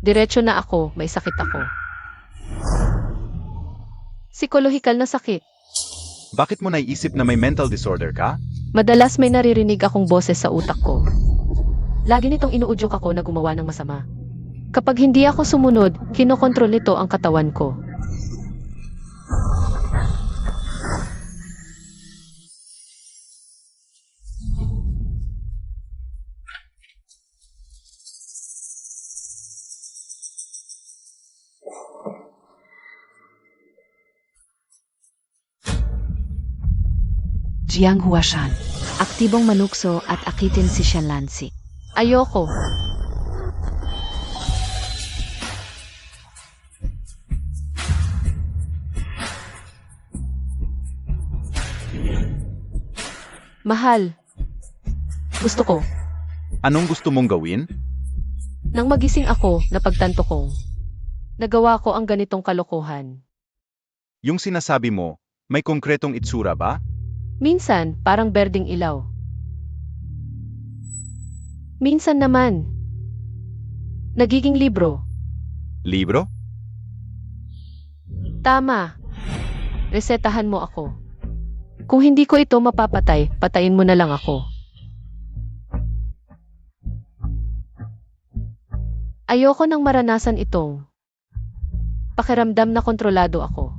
Diretso na ako, may sakit ako. Psikolohikal na sakit. Bakit mo naiisip na may mental disorder ka? Madalas may naririnig akong boses sa utak ko. Lagi nitong inuudyok ako na gumawa ng masama. Kapag hindi ako sumunod, kinokontrol nito ang katawan ko. Jiang Huashan. Aktibong manukso at akitin si Shenlansi. Ayoko. Mahal. Gusto ko. Anong gusto mong gawin? Nang magising ako, napagtanto kong nagawa ko ang ganitong kalokohan. Yung sinasabi mo, may konkretong itsura ba? Minsan, parang berdeng ilaw. Minsan naman, nagiging libro. Libro? Tama. Resetahan mo ako. Kung hindi ko ito mapapatay, patayin mo na lang ako. Ayoko nang maranasan itong pakiramdam na kontrolado ako.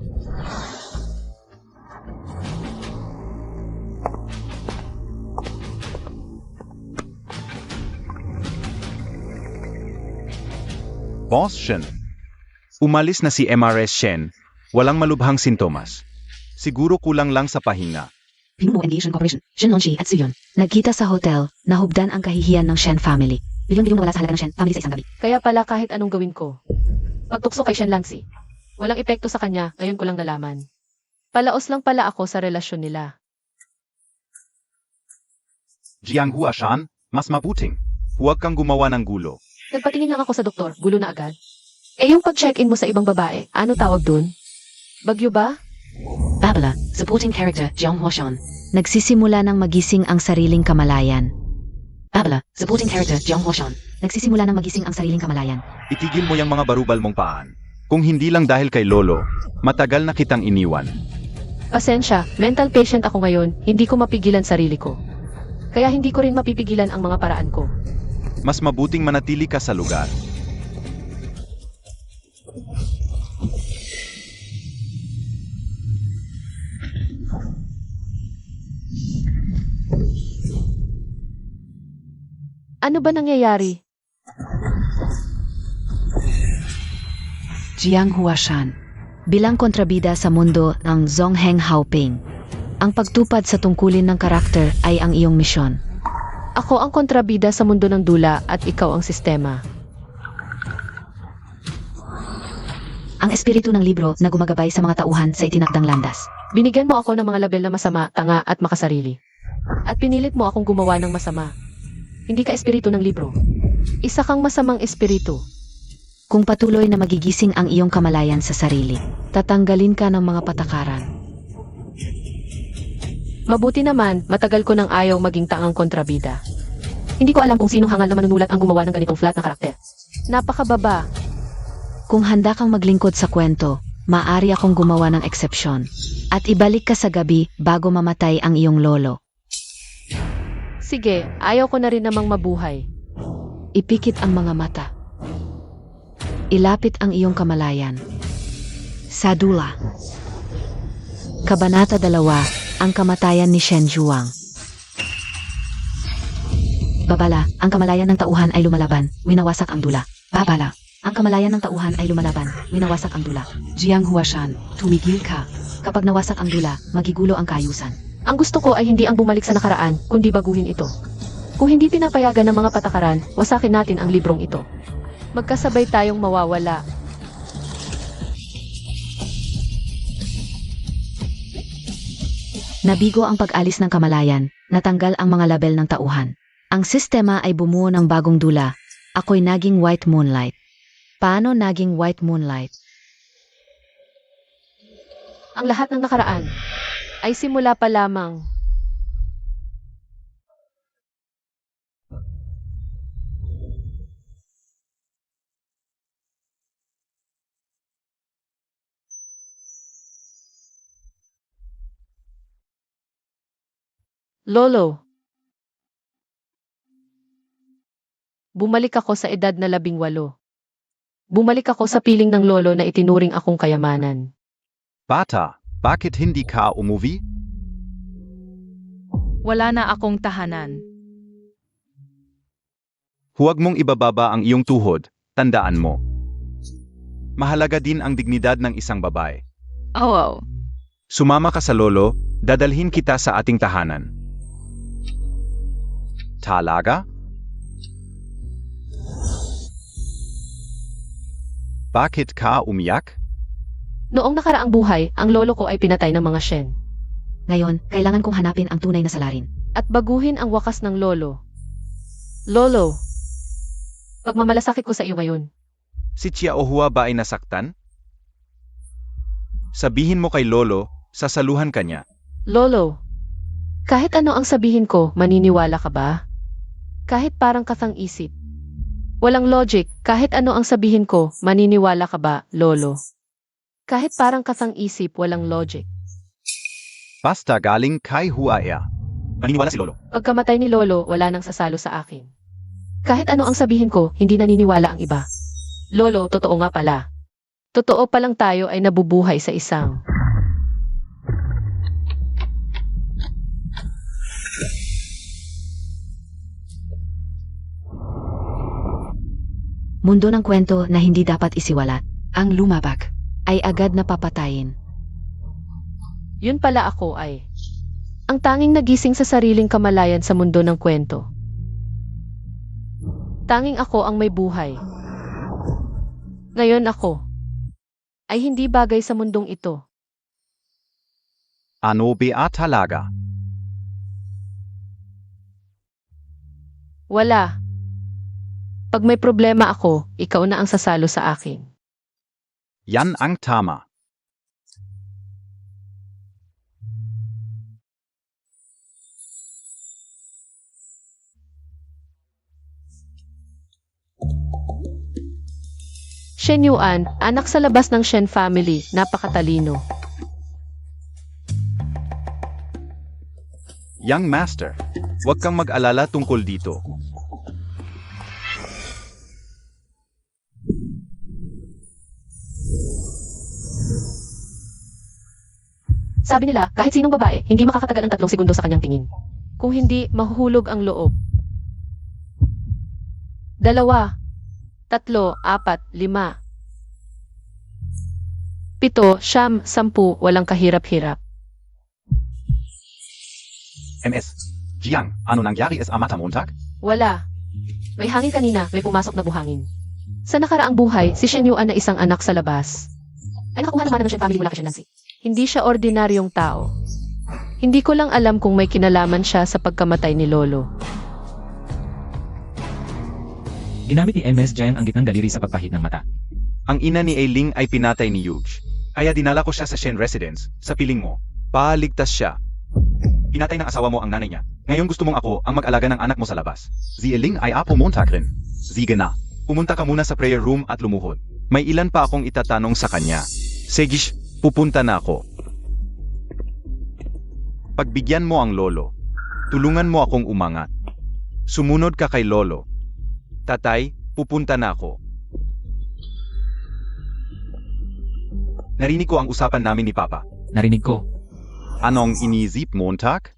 Boss Shen. Umalis na si MRS Shen. Walang malubhang sintomas. Siguro kulang lang sa pahinga. Pinuno Aviation Corporation, Shenlongshi at Suyon. Nagkita sa hotel, nahubdan ang kahihiyan ng Shen family. Milyon-milyon nawala sa halaga ng Shen family sa isang gabi. Kaya pala kahit anong gawin ko, pagtukso kay Shenlansi, walang epekto sa kanya, ngayon ko lang nalaman. Palaos lang pala ako sa relasyon nila. Jiang Huashan, mas mabuting. Huwag kang gumawa ng gulo. Nagpatingin lang ako sa doktor, gulo na agad. Eh yung pag-check-in mo sa ibang babae, ano tawag dun? Bagyo ba? Babala, supporting character Jiang Huashan. Nagsisimula ng magising ang sariling kamalayan. Babala, supporting character Jiang Huashan. Nagsisimula ng magising ang sariling kamalayan. Itigil mo yung mga barubal mong paan. Kung hindi lang dahil kay Lolo, matagal na kitang iniwan. Pasensya, mental patient ako ngayon, hindi ko mapigilan sarili ko. Kaya hindi ko rin mapipigilan ang mga paraan ko. Mas mabuting manatili ka sa lugar. Ano ba nangyayari? Jiang Huashan. Bilang kontrabida sa mundo ng Zongheng Haoping. Ang pagtupad sa tungkulin ng karakter ay ang iyong misyon. Ako ang kontrabida sa mundo ng dula at ikaw ang sistema. Ang espiritu ng libro na gumagabay sa mga tauhan sa itinakdang landas. Binigyan mo ako ng mga label na masama, tanga at makasarili. At pinilit mo akong gumawa ng masama. Hindi ka espiritu ng libro. Isa kang masamang espiritu. Kung patuloy na magigising ang iyong kamalayan sa sarili, tatanggalin ka ng mga patakaran. Mabuti naman, matagal ko nang ayaw maging tangang kontrabida. Hindi ko alam kung sinong hangal na manunulat ang gumawa ng ganitong flat na karakter. Napakababa. Kung handa kang maglingkod sa kwento, maaari akong gumawa ng eksepsyon. At ibalik ka sa gabi bago mamatay ang iyong lolo. Sige, ayaw ko na rin namang mabuhay. Ipikit ang mga mata. Ilapit ang iyong kamalayan. Sadula. Kabanata 2. Ang kamatayan ni Shen Zhuang. Babala, ang kamalayan ng tauhan ay lumalaban, winawasak ang dula. Babala, ang kamalayan ng tauhan ay lumalaban, winawasak ang dula. Jiang Huashan, tumigil ka. Kapag nawasak ang dula, magigulo ang kaayusan. Ang gusto ko ay hindi ang bumalik sa nakaraan, kundi baguhin ito. Kung hindi pinapayagan ng mga patakaran, wasakin natin ang librong ito. Magkasabay tayong mawawala. Nabigo ang pag-alis ng kamalayan, natanggal ang mga label ng tauhan. Ang sistema ay bumuo ng bagong dula. Ako'y naging white moonlight. Paano naging white moonlight? Ang lahat ng nakaraan ay simula pa lamang. Lolo. Bumalik ako sa edad na 18. Bumalik ako sa piling ng lolo na itinuring akong kayamanan. Bata, bakit hindi ka umuwi? Wala na akong tahanan. Huwag mong ibababa ang iyong tuhod, tandaan mo. Mahalaga din ang dignidad ng isang babae. Oh. Sumama ka sa lolo, dadalhin kita sa ating tahanan. Talaga? Bakit ka umiyak? Noong nakaraang buhay, ang lolo ko ay pinatay ng mga Shen. Ngayon, kailangan kong hanapin ang tunay na salarin. At baguhin ang wakas ng lolo. Lolo. Pagmamalasakit ko sa iyo ngayon. Si Chiaohua ba ay nasaktan? Sabihin mo kay lolo, sasaluhan ka niya. Lolo. Kahit ano ang sabihin ko, maniniwala ka ba? Kahit parang kasang isip. Walang logic, kahit ano ang sabihin ko, maniniwala ka ba, lolo? Kahit parang kasang isip, walang logic. Basta galing kay Huaya. Maniniwala si lolo. Pagkamatay ni lolo, wala nang sasalo sa akin. Kahit ano ang sabihin ko, hindi naniniwala ang iba. Lolo, totoo nga pala. Totoo palang tayo ay nabubuhay sa isang. Mundo ng kwento na hindi dapat isiwalat. Ang lumabag ay agad na papatayin. Yun pala ako ay. Ang tanging nagising sa sariling kamalayan sa mundo ng kwento. Tanging ako ang may buhay. Ngayon ako ay hindi bagay sa mundong ito. Ano ba talaga? Wala. Pag may problema ako, ikaw na ang sasalo sa akin. Yan ang tama. Shen Yuan, anak sa labas ng Shen family, napakatalino. Young master, huwag kang mag-alala tungkol dito. Sabi nila, kahit sinong babae, hindi makakatagal ng 3 segundo sa kanyang tingin. Kung hindi, mahuhulog ang loob. 2, 3, 4, 5, 7, 9, 10, walang kahirap-hirap. MS, Jiang, ano nangyari sa Amata Montag? Wala. May hangin kanina, may pumasok na buhangin. Sa nakaraang buhay, si Shen Yuan na isang anak sa labas. Ay nakakuha naman ng Shen family mula kay Shen Nancy. Hindi siya ordinaryong tao. Hindi ko lang alam kung may kinalaman siya sa pagkamatay ni Lolo. Ginamit ni MS Jiang ang gitnang daliri sa pagpahid ng mata. Ang ina ni Ailing ay pinatay ni Yuge. Kaya dinala ko siya sa Shen residence, sa piling mo. Paligtas siya. Pinatay ng asawa mo ang nanay niya. Ngayon gusto mong ako ang mag-alaga ng anak mo sa labas. Si Ailing ay apo Montag rin. Sige na. Pumunta ka muna sa prayer room at lumuhod. May ilan pa akong itatanong sa kanya. Segish, pupunta na ako. Pagbigyan mo ang lolo. Tulungan mo akong umangat. Sumunod ka kay lolo. Tatay, pupunta na ako. Narinig ko ang usapan namin ni Papa. Narinig ko. Anong iniisip, Montag?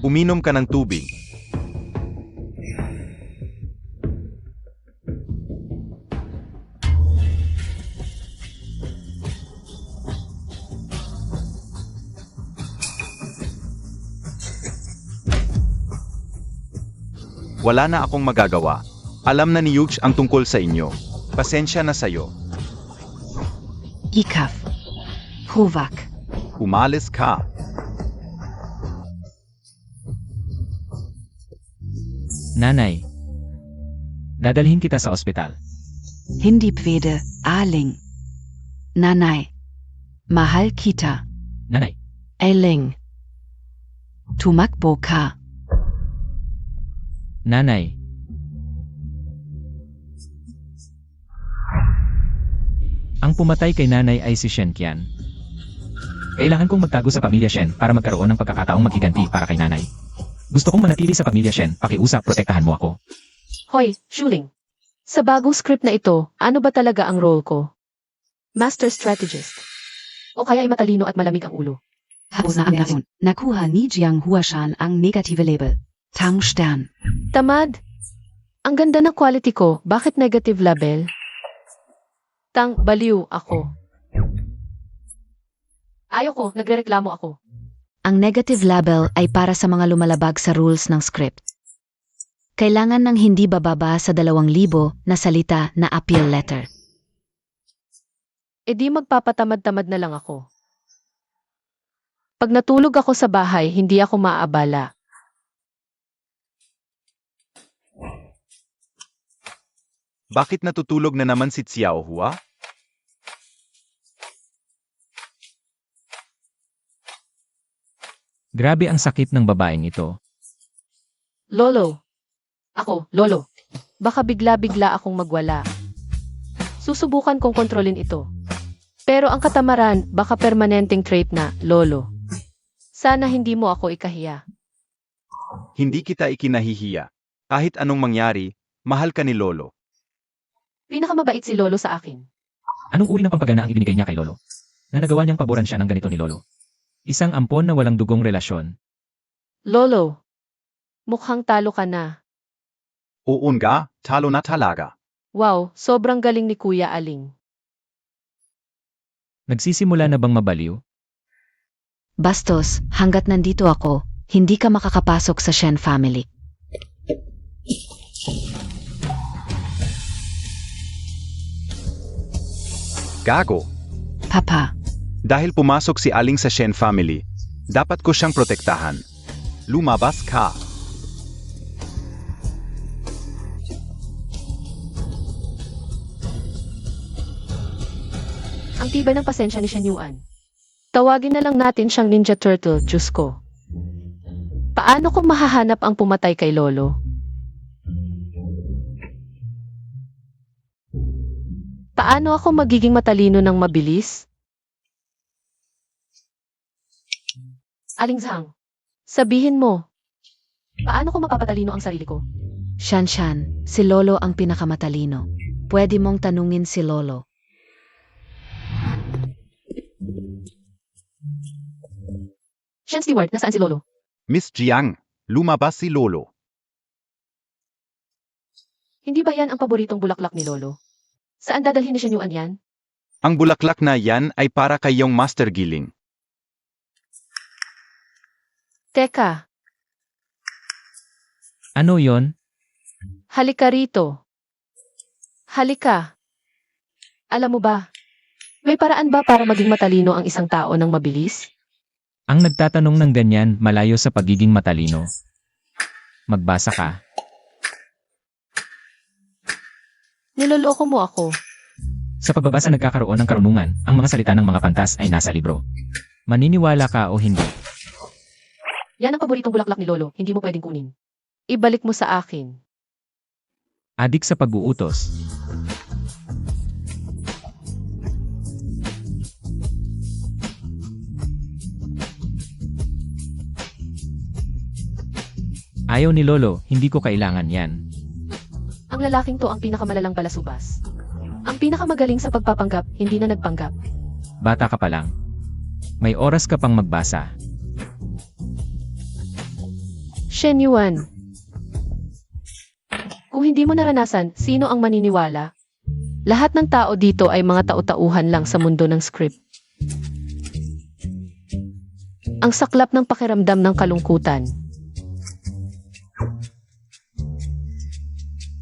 Uminom ka ng tubig. Wala na akong magagawa. Alam na ni Yuge ang tungkol sa inyo. Pasensya na sa'yo. Ikaf. Huvak. Umalis ka. Nanay. Dadalhin kita sa ospital. Hindi pwede, Aling. Nanay. Mahal kita. Nanay. Ailing. Tumakbo ka. Nanay. Ang pumatay kay nanay ay si Shen Qian. Kailangan kong magtago sa pamilya Shen para magkaroon ng pagkakataong magiganti para kay nanay. Gusto kong manatili sa pamilya Shen, pakiusap protektahan mo ako. Hoy, Shuling. Sa bagong script na ito, ano ba talaga ang role ko? Master Strategist. O kaya ay matalino at malamig ang ulo. Tapos na ang lason. Nakuha ni Jiang Huashan ang negative label. Tang Stern. Tamad. Ang ganda ng quality ko, bakit negative label? Tang, baliw ako. Ayoko, nagrereklamo ako. Ang negative label ay para sa mga lumalabag sa rules ng script. Kailangan ng hindi bababa sa 2,000 na salita na appeal letter. E di magpapatamad-tamad na lang ako. Pag natulog ako sa bahay, hindi ako maaabala. Bakit natutulog na naman si Xiao Hua? Grabe ang sakit ng babaeng ito. Lolo. Ako, Lolo. Baka bigla-bigla akong magwala. Susubukan kong kontrolin ito. Pero ang katamaran, baka permanenteng trait na, Lolo. Sana hindi mo ako ikahiya. Hindi kita ikinahihiya. Kahit anong mangyari, mahal ka ni Lolo. Pinakamabait si Lolo sa akin. Anong uri ng pampagana ang ibinigay niya kay Lolo? Na nagawa niyang paboran siya ng ganito ni Lolo. Isang ampon na walang dugong relasyon. Lolo. Mukhang talo ka na. Oo nga, talo na talaga. Wow, sobrang galing ni Kuya Aling. Nagsisimula na bang mabaliw? Bastos, hanggat nandito ako, hindi ka makakapasok sa Shen family. Gago. Papa, Dahil pumasok si Aling sa Shen family, dapat ko siyang protektahan. Lumabas ka. Ang tibay ng pasensya ni Shen Yuan. Tawagin na lang natin siyang Ninja Turtle, Diyos ko. Paano ko mahahanap ang pumatay kay Lolo? Paano ako magiging matalino ng mabilis? Aling Zhang, sabihin mo, paano ko mapapatalino ang sarili ko? Shanshan, si Lolo ang pinakamatalino. Pwede mong tanungin si Lolo. Shen Stewart, nasaan si Lolo? Miss Jiang, lumabas si Lolo. Hindi ba yan ang paboritong bulaklak ni Lolo? Saan dadalhin ni Shen Yuan yan? Ang bulaklak na yan ay para kay iyong Master Giling. Teka, Ano yon? halika rito. Halika. Alam mo ba, may paraan ba para maging matalino ang isang tao ng mabilis? Ang nagtatanong ng ganyan malayo sa pagiging matalino. Magbasa ka. Niloloko mo ako. Sa pagbabasa nagkakaroon ng karunungan, ang mga salita ng mga pantas ay nasa libro. Maniniwala ka o hindi. Yan ang paboritong bulaklak ni Lolo, hindi mo pwedeng kunin. Ibalik mo sa akin. Adik sa pag-uutos. Ayaw ni Lolo, hindi ko kailangan yan. Ang lalaking to ang pinakamalalang balasubas. Ang pinakamagaling sa pagpapanggap, hindi na nagpanggap. Bata ka pa lang. May oras ka pang magbasa. Shen Yuan. Kung hindi mo naranasan, sino ang maniniwala? Lahat ng tao dito ay mga tau-tauhan lang sa mundo ng script. Ang saklap ng pakiramdam ng kalungkutan.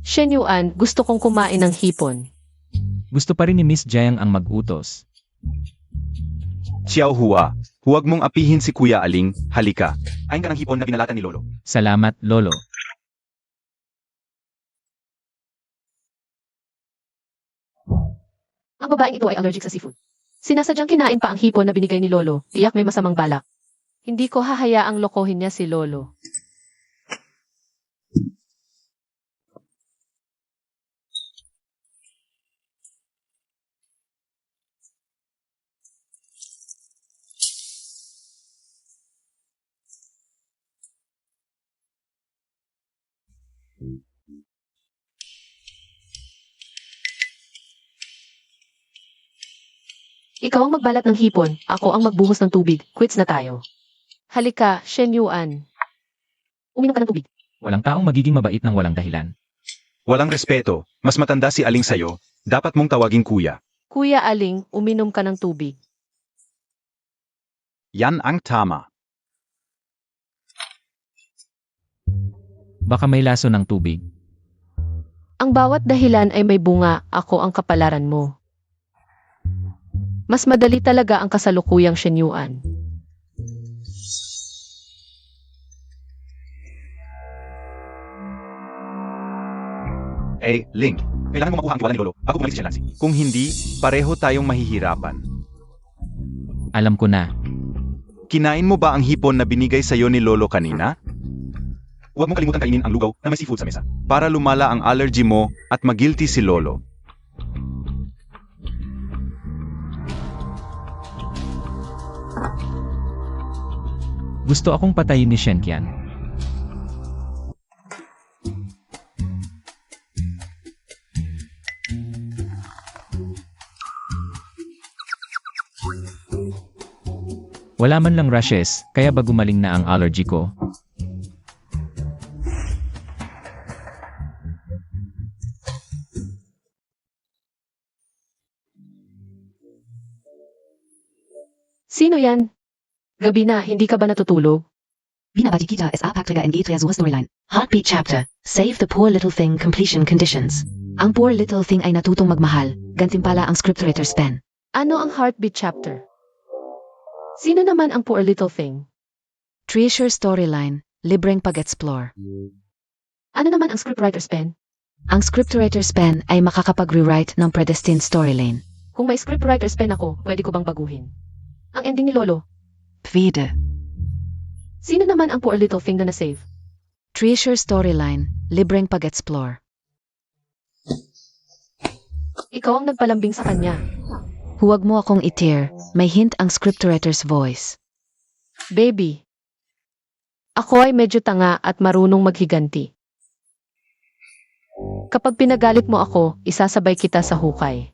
Shen Yuan, gusto kong kumain ng hipon. Gusto pa rin ni Miss Jiang ang mag-utos. Xiao Hua, huwag mong apihin si Kuya Aling, halika. Ayon ka ng hipon na binalatan ni Lolo. Salamat, Lolo. Ang babaeng ito ay allergic sa seafood. Sinasadyang kinain pa ang hipon na binigay ni Lolo, tiyak may masamang balak. Hindi ko hahayaang lokohin niya si Lolo. Ikaw ang magbalat ng hipon, ako ang magbuhos ng tubig. Quits na tayo. Halika, Shen Yuan. Uminom ka ng tubig. Walang taong magiging mabait ng walang dahilan. Walang respeto, mas matanda si Aling sa'yo, dapat mong tawaging kuya. Kuya Aling, uminom ka ng tubig. Yan ang tama. Baka may laso ng tubig. Ang bawat dahilan ay may bunga, ako ang kapalaran mo. Mas madali talaga ang kasalukuyang Shen Yuan. Ling, kailangan mo makuha ang tiwala ni Lolo bago bumalik si Shen Lancy. Kung hindi, pareho tayong mahihirapan. Alam ko na. Kinain mo ba ang hipon na binigay sa'yo ni Lolo kanina? Huwag mo kalimutan kainin ang lugaw na may seafood sa mesa para lumala ang allergy mo at magilty si Lolo. Gusto akong patayin ni Shen Qian. Wala man lang rashes, kaya ba gumaling na ang allergy ko? Sino yan? Gabi na, hindi ka ba natutulog? Binabati kita sa Apactaga and Gate Yazua storyline. Heartbeat chapter. Save the poor little thing completion conditions. Ang poor little thing ay natutong magmahal. Gantimpala ang scriptwriter's pen. Ano ang heartbeat chapter? Sino naman ang poor little thing? Treasure storyline. Libreng pag-explore. Ano naman ang scriptwriter's pen? Ang scriptwriter's pen ay makakapag-rewrite ng predestined storyline. Kung may scriptwriter's pen ako, pwede ko bang baguhin? Ang ending ni Lolo. Pwede. Sino naman ang poor little thing na na-save? Treasure storyline. Libreng pag-explore. Ikaw ang nagpalambing sa kanya. Huwag mo akong itir. May hint ang scriptwriter's voice. Baby. Ako ay medyo tanga at marunong maghiganti. Kapag pinagalit mo ako, isasabay kita sa hukay.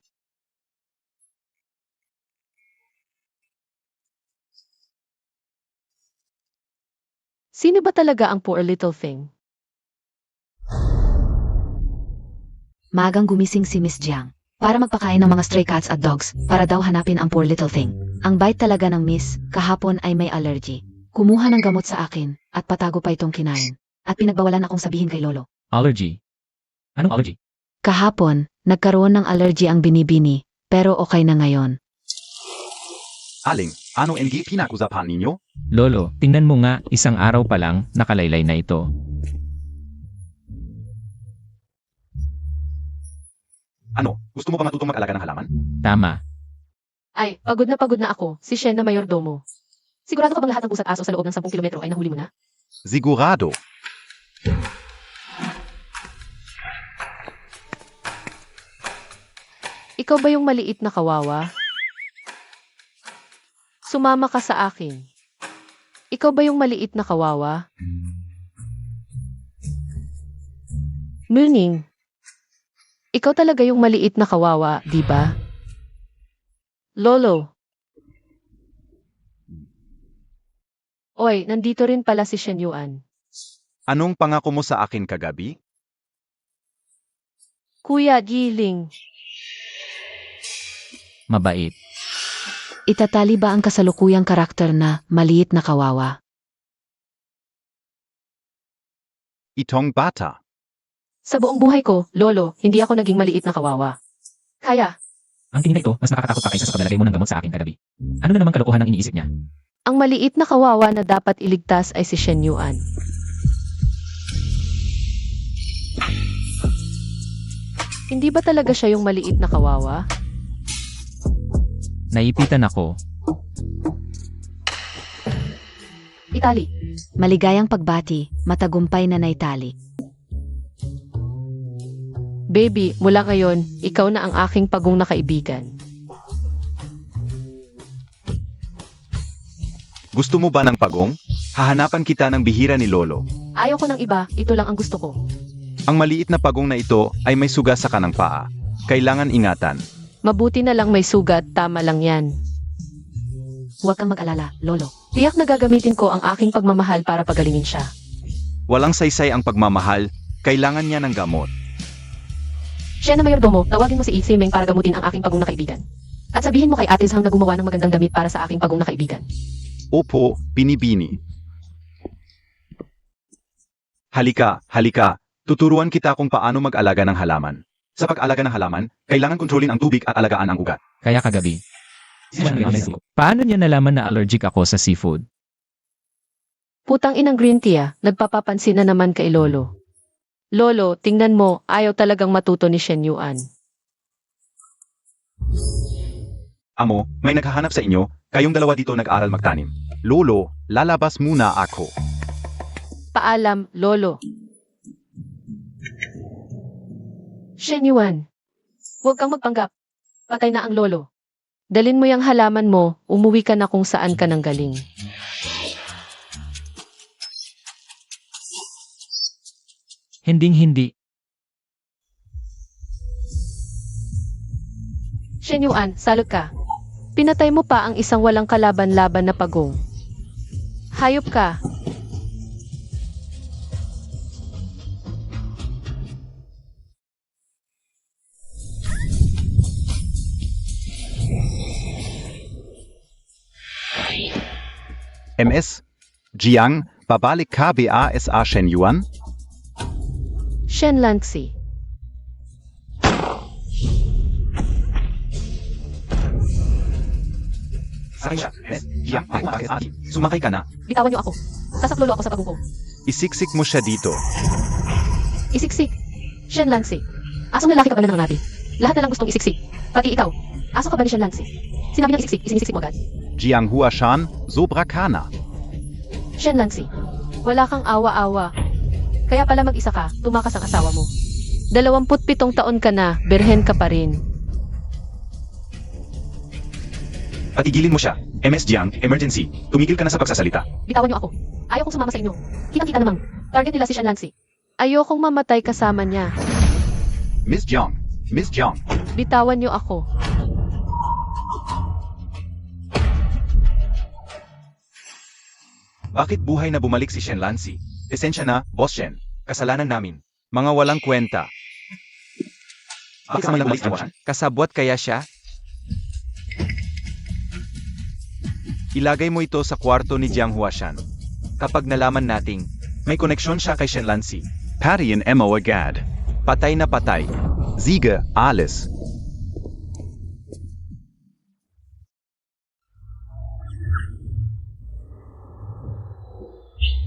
Sino ba talaga ang poor little thing? Magang gumising si Miss Jiang para magpakain ng mga stray cats at dogs para daw hanapin ang poor little thing. Ang bait talaga ng Miss, kahapon ay may allergy. Kumuha ng gamot sa akin at patago pa itong kinain. At pinagbawalan akong sabihin kay Lolo. Allergy? Anong allergy? Kahapon, nagkaroon ng allergy ang binibini, pero okay na ngayon. Aling, ano ang pinag-usapan ninyo? Lolo, tingnan mo nga, isang araw pa lang, nakalaylay na ito. Ano, gusto mo ba matutong mag-alaga ng halaman? Tama. Ay, pagod na ako, si Shen na mayordomo. Sigurado ka bang lahat ng pusat aso sa loob ng 10 kilometro ay nahuli mo na? Sigurado. Ikaw ba yung maliit na kawawa? Sumama ka sa akin. Ikaw ba yung maliit na kawawa? Muning. Ikaw talaga yung maliit na kawawa, di ba? Lolo. Oy, nandito rin pala si Shen Yuan. Anong pangako mo sa akin kagabi? Kuya Giling. Mabait. Itatali ba ang kasalukuyang karakter na maliit na kawawa? Itong bata. Sa buong buhay ko, Lolo, hindi ako naging maliit na kawawa. Kaya, Ang tingin na ito, mas nakakatakot pa kaysa sa paglalagay mo ng gamot sa akin kagabi. Ano na namang kalokohan ang iniisip niya? ang maliit na kawawa na dapat iligtas ay si Shen Yuan. Hindi ba talaga siya yung maliit na kawawa? Naipitan ako. Itali. Maligayang pagbati, matagumpay na naitali. Baby, mula ngayon, ikaw na ang aking pagong na kaibigan. Gusto mo ba ng pagong? Hahanapan kita ng bihira ni Lolo. Ayaw ko ng iba, ito lang ang gusto ko. Ang maliit na pagong na ito ay may suga sa kanang paa. Kailangan ingatan. Mabuti na lang may sugat, tama lang yan. Huwag kang mag-alala, Lolo. Tiyak na gagamitin ko ang aking pagmamahal para pagalingin siya. Walang saysay ang pagmamahal, kailangan niya ng gamot. Siya na mayordomo, tawagin mo si Isimeng para gamutin ang aking pagong na kaibigan. At sabihin mo kay Ate Zhang na gumawa ng magandang damit para sa aking pagong na kaibigan. Opo, binibini. Halika, halika. Tuturuan kita kung paano mag-alaga ng halaman. Sa pag-alaga ng halaman, kailangan kontrolin ang tubig at alagaan ang ugat. Kaya kagabi. Paano niya nalaman na allergic ako sa seafood? Putang inang green tea, nagpapapansin na naman kay Lolo. Lolo, tingnan mo, ayaw talagang matuto ni Shen Yuan. Amo, may naghahanap sa inyo, kayong dalawa dito nag-aral magtanim. Lolo, lalabas muna ako. Paalam, Lolo. Shen Yuan, huwag kang magpanggap. Patay na ang Lolo. Dalin mo yung halaman mo, umuwi ka na kung saan ka nang galing. Hinding-hindi. Shen Yuan, salot ka. Pinatay mo pa ang isang walang kalaban-laban na pagong. Hayop ka. MS, Jiang, babalik ka BASA Shen Yuan? Shen Lanxi. Sakay siya. MS, Jiang, BASA. Sumakay ka na. Bitawan niyo ako. Sasaklolo ako sa pagong ko. Isiksik mo siya dito. Isiksik. Shen Lanxi. Asong lalaki ka ba na naman natin? Lahat na lang gustong isiksik. Pati ikaw. Aso ka ba ni Shen Lanxi? Sinabi niyang isiksik, isinisiksik mo agad. Jiang Huashan, Sobra Kana. Shen Lanxi. Wala kang awa-awa. Kaya pala mag-isa ka, tumakas ang asawa mo. 27 taon ka na, berhen ka pa rin. Patigilin mo siya. MS Jiang, emergency. Tumigil ka na sa pagsasalita. Bitawan niyo ako. Ayaw kong sumama sa inyo. Kitang-kita namang. Target nila si Shen Lanxi. Ayokong mamatay kasama niya. Miss Jiang, Miss Jiang. Bitawan niyo ako. Bakit buhay na bumalik si Shen Lanxi? Esensya na, Boss Shen. Kasalanan namin. Mga walang kwenta. Bakit sa bumalik si Huashan? Kasabwat kaya siya? Ilagay mo ito sa kwarto ni Jiang Huashan. Kapag nalaman nating may koneksyon siya kay Shen Lanxi. Pariin mo agad. Patay na patay. Ziga, Alice.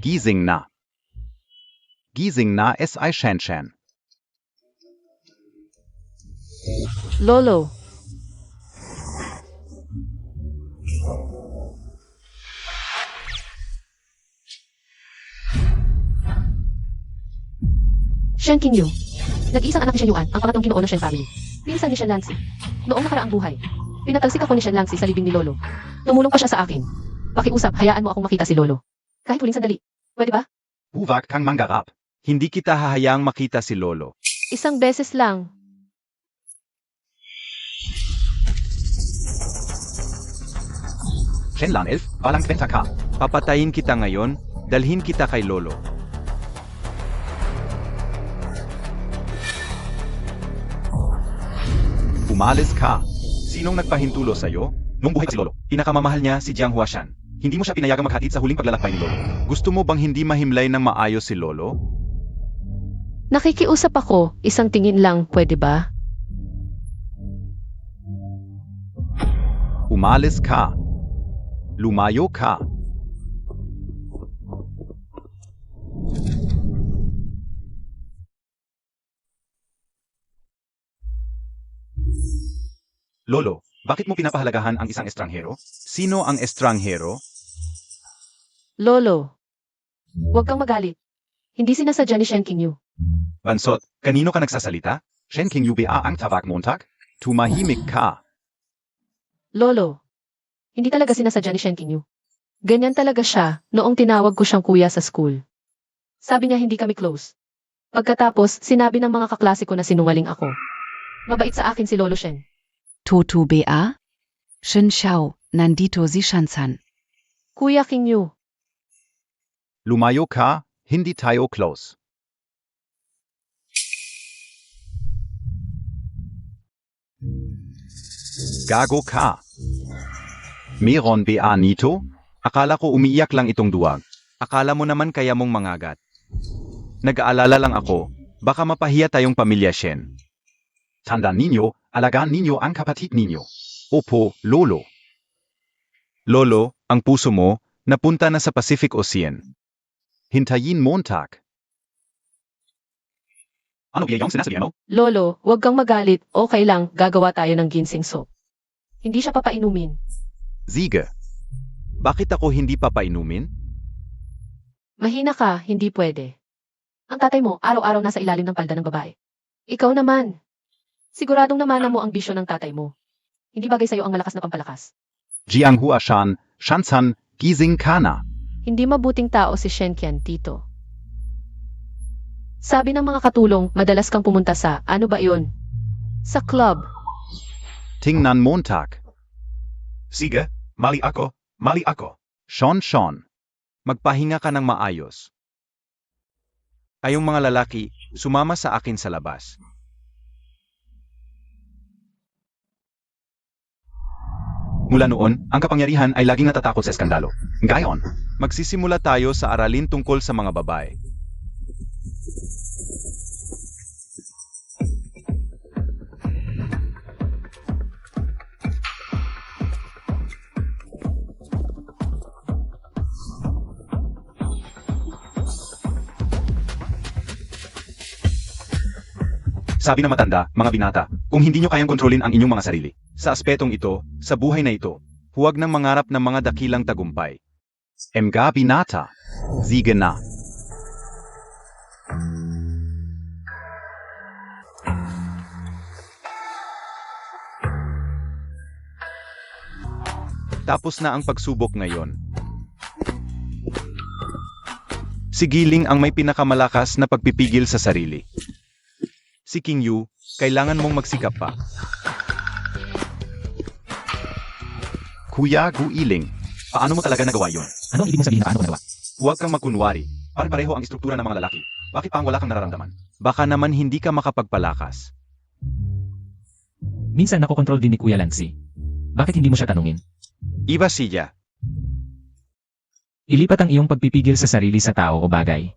Gising na. Gising na SI Shen Shen. Lolo. Shen Qingyu. Nag-iisang anak ni Shen Yuan, ang pangatlong ginoo ng Shen family. Pinsan ni Shen Lanxi. Noong nakaraang buhay, pinatalsik ako ni Shen Lanxi sa libing ni Lolo. Tumulong pa siya sa akin. Pakiusap, hayaan mo akong makita si Lolo. Kahit huling sandali. Pwede ba? Huwag kang manggarap. Hindi kita hahayaang makita si Lolo. Isang beses lang. Shenlan 11, walang kwenta ka. Papatayin kita ngayon, dalhin kita kay Lolo. Umalis ka. Sinong nagpahintulo sa'yo? Nung buhay si Lolo, pinakamamahal niya si Jiang Huashan. Hindi mo siya pinayagang maghatid sa huling paglalakbay ni Lolo. Gusto mo bang hindi mahimlay ng maayos si Lolo? Nakikiusap ako, isang tingin lang, pwede ba? Umalis ka. Lumayo ka. Lolo, bakit mo pinapahalagahan ang isang estranghero? Sino ang estranghero? Lolo. Huwag kang magalit. Hindi sinasadya ni Shen Qingyu. Bansot, kanino ka nagsasalita? Shen Qingyu ba ang tawag montag? Tumahimik ka. Lolo. Hindi talaga sinasadya ni Shen Qingyu. Ganyan talaga siya noong tinawag ko siyang kuya sa school. Sabi niya hindi kami close. Pagkatapos, sinabi ng mga kaklase ko na sinungaling ako. Mabait sa akin si Lolo Shen. Toto Ba? Shin Xiao, nandito si Shansan. Kuya King Yu, Lumayo ka, hindi tayo close. Gago ka. Meron ba nito? Akala ko umiiyak lang itong duwag. Akala mo naman kaya mong mangagat. Nag-aalala lang ako, baka mapahiya tayong pamilya Shen. Tandaan ninyo, alagaan ninyo ang kapatid ninyo. Opo, Lolo. Lolo, ang puso mo, napunta na sa Pacific Ocean. Hintayin Montag. Ano yung sinasabi mo? Lolo, huwag kang magalit, okay lang, gagawa tayo ng ginseng soup. Hindi siya papainumin. Sige. Bakit ako hindi papainumin? Mahina ka, hindi pwede. Ang tatay mo, araw-araw nasa ilalim ng palda ng babae. Ikaw naman. Siguradong namana mo ang bisyo ng tatay mo. Hindi bagay sa'yo ang malakas na pampalakas. Jiang Huashan, Shansan, Gising Kana. Hindi mabuting tao si Shenqian, tito. Sabi ng mga katulong, madalas kang pumunta sa, ano ba iyon? Sa club. Tingnan Montag. Sige, mali ako. Sean. Magpahinga ka ng maayos. Kayong mga lalaki, sumama sa akin sa labas. Mula noon, ang kapangyarihan ay laging natatakot sa eskandalo. Ngayon, magsisimula tayo sa aralin tungkol sa mga babae. Sabi ng matanda, mga binata, kung hindi nyo kayang kontrolin ang inyong mga sarili, sa aspetong ito, sa buhay na ito, huwag nang mangarap ng mga dakilang tagumpay. Mga binata, sige na. Tapos na ang pagsubok ngayon. Si Giling ang may pinakamalakas na pagpipigil sa sarili. Si King Yu, kailangan mong magsikap pa. Kuya Guiling, paano mo talaga nagawa yun? Ano ang ibig mong sabihin na paano ko nagawa? Huwag kang magkunwari. Pare-pareho ang istruktura ng mga lalaki. Bakit pa ang wala kang nararamdaman? Baka naman hindi ka makapagpalakas. Minsan nakokontrol din ni Kuya Lancy. Bakit hindi mo siya tanungin? Iba siya. Ilipat ang iyong pagpipigil sa sarili sa tao o bagay.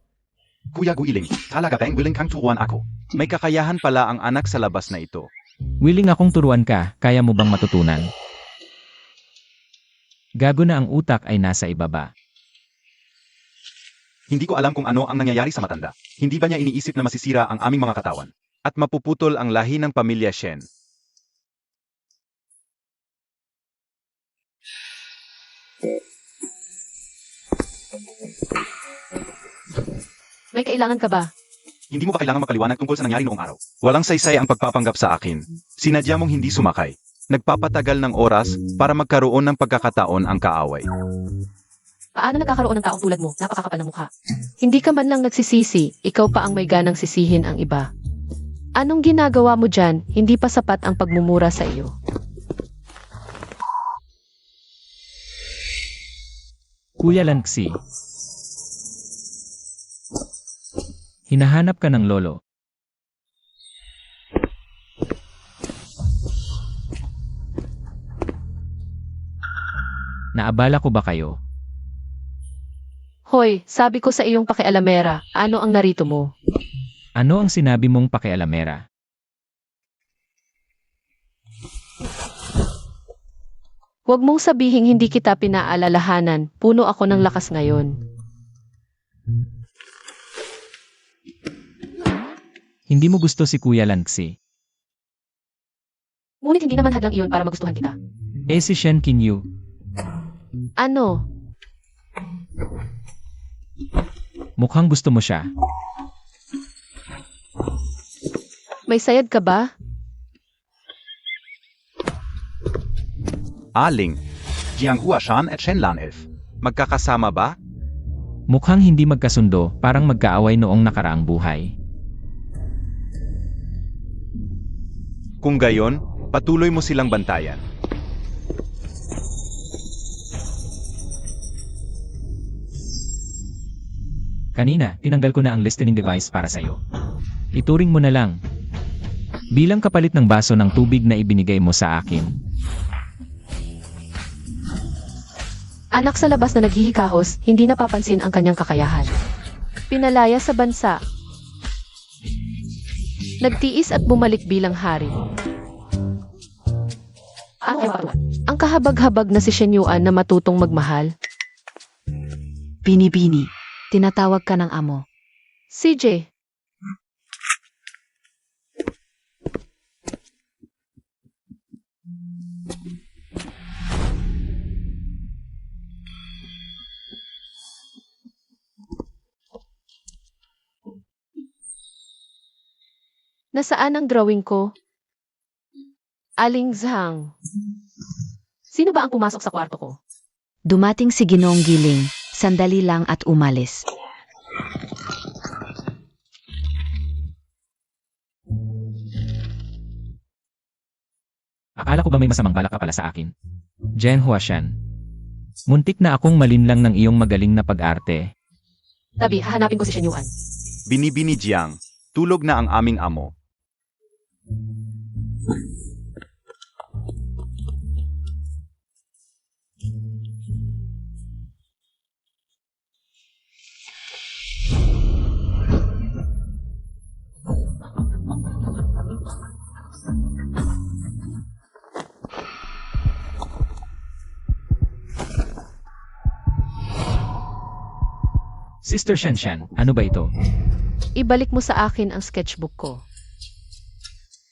Kuya Guiling, talaga bang willing kang turuan ako? May kakayahan pala ang anak sa labas na ito. Willing akong turuan ka, kaya mo bang matutunan? Gago na ang utak ay nasa ibaba. Hindi ko alam kung ano ang nangyayari sa matanda. Hindi ba niya iniisip na masisira ang aming mga katawan? At mapuputol ang lahi ng pamilya Shen. May kailangan ka ba? Hindi mo ba kailangan magpaliwanag tungkol sa nangyari noong araw? Walang saysay ang pagpapanggap sa akin. Sinadya mong hindi sumakay. Nagpapatagal ng oras para magkaroon ng pagkakataon ang kaaway. Paano nagkakaroon ng taong tulad mo? Napakakapal ng mukha. Hindi ka man lang nagsisisi, ikaw pa ang may ganang sisihin ang iba. Anong ginagawa mo dyan? Hindi pa sapat ang pagmumura sa iyo. Kuya Lancy. Hinahanap ka ng lolo. Naabala ko ba kayo? Hoy, sabi ko sa iyong pakialamera, ano ang narito mo? Ano ang sinabi mong pakialamera? Huwag mong sabihing hindi kita pinaalalahanan, puno ako ng lakas ngayon. Hindi mo gusto si Kuya Lancy. Ngunit hindi naman hadlang iyon para magustuhan kita. Eh si Shen Kinyu. Ano? Mukhang gusto mo siya. May sayad ka ba? Aling, Jiang Huashan at Shenlan Elf. Magkakasama ba? Mukhang hindi magkasundo, parang magkaaway noong nakaraang buhay. Kung gayon, patuloy mo silang bantayan. Kanina, tinanggal ko na ang listening device para sa'yo. Ituring mo na lang. Bilang kapalit ng baso ng tubig na ibinigay mo sa akin. Anak sa labas na naghihikahos, hindi napapansin ang kanyang kakayahan. Pinalaya sa bansa. Nagtiis at bumalik bilang hari. Ang kahabag-habag na si Shen Yuan na matutong magmahal. Bini-bini. Tinatawag ka ng amo. CJ, nasaan ang drawing ko? Aling Zhang. Sino ba ang pumasok sa kwarto ko? Dumating si Ginoong Giling. Sandali lang at umalis. Akala ko ba may masamang balak ka pala sa akin? Jen Huashan. Muntik na akong malinlang ng iyong magaling na pag-arte. Tabi, hahanapin ko si Shen Yuan. Binibini Jiang, tulog na ang aming amo. Sister Shenshan, ano ba ito? Ibalik mo sa akin ang sketchbook ko.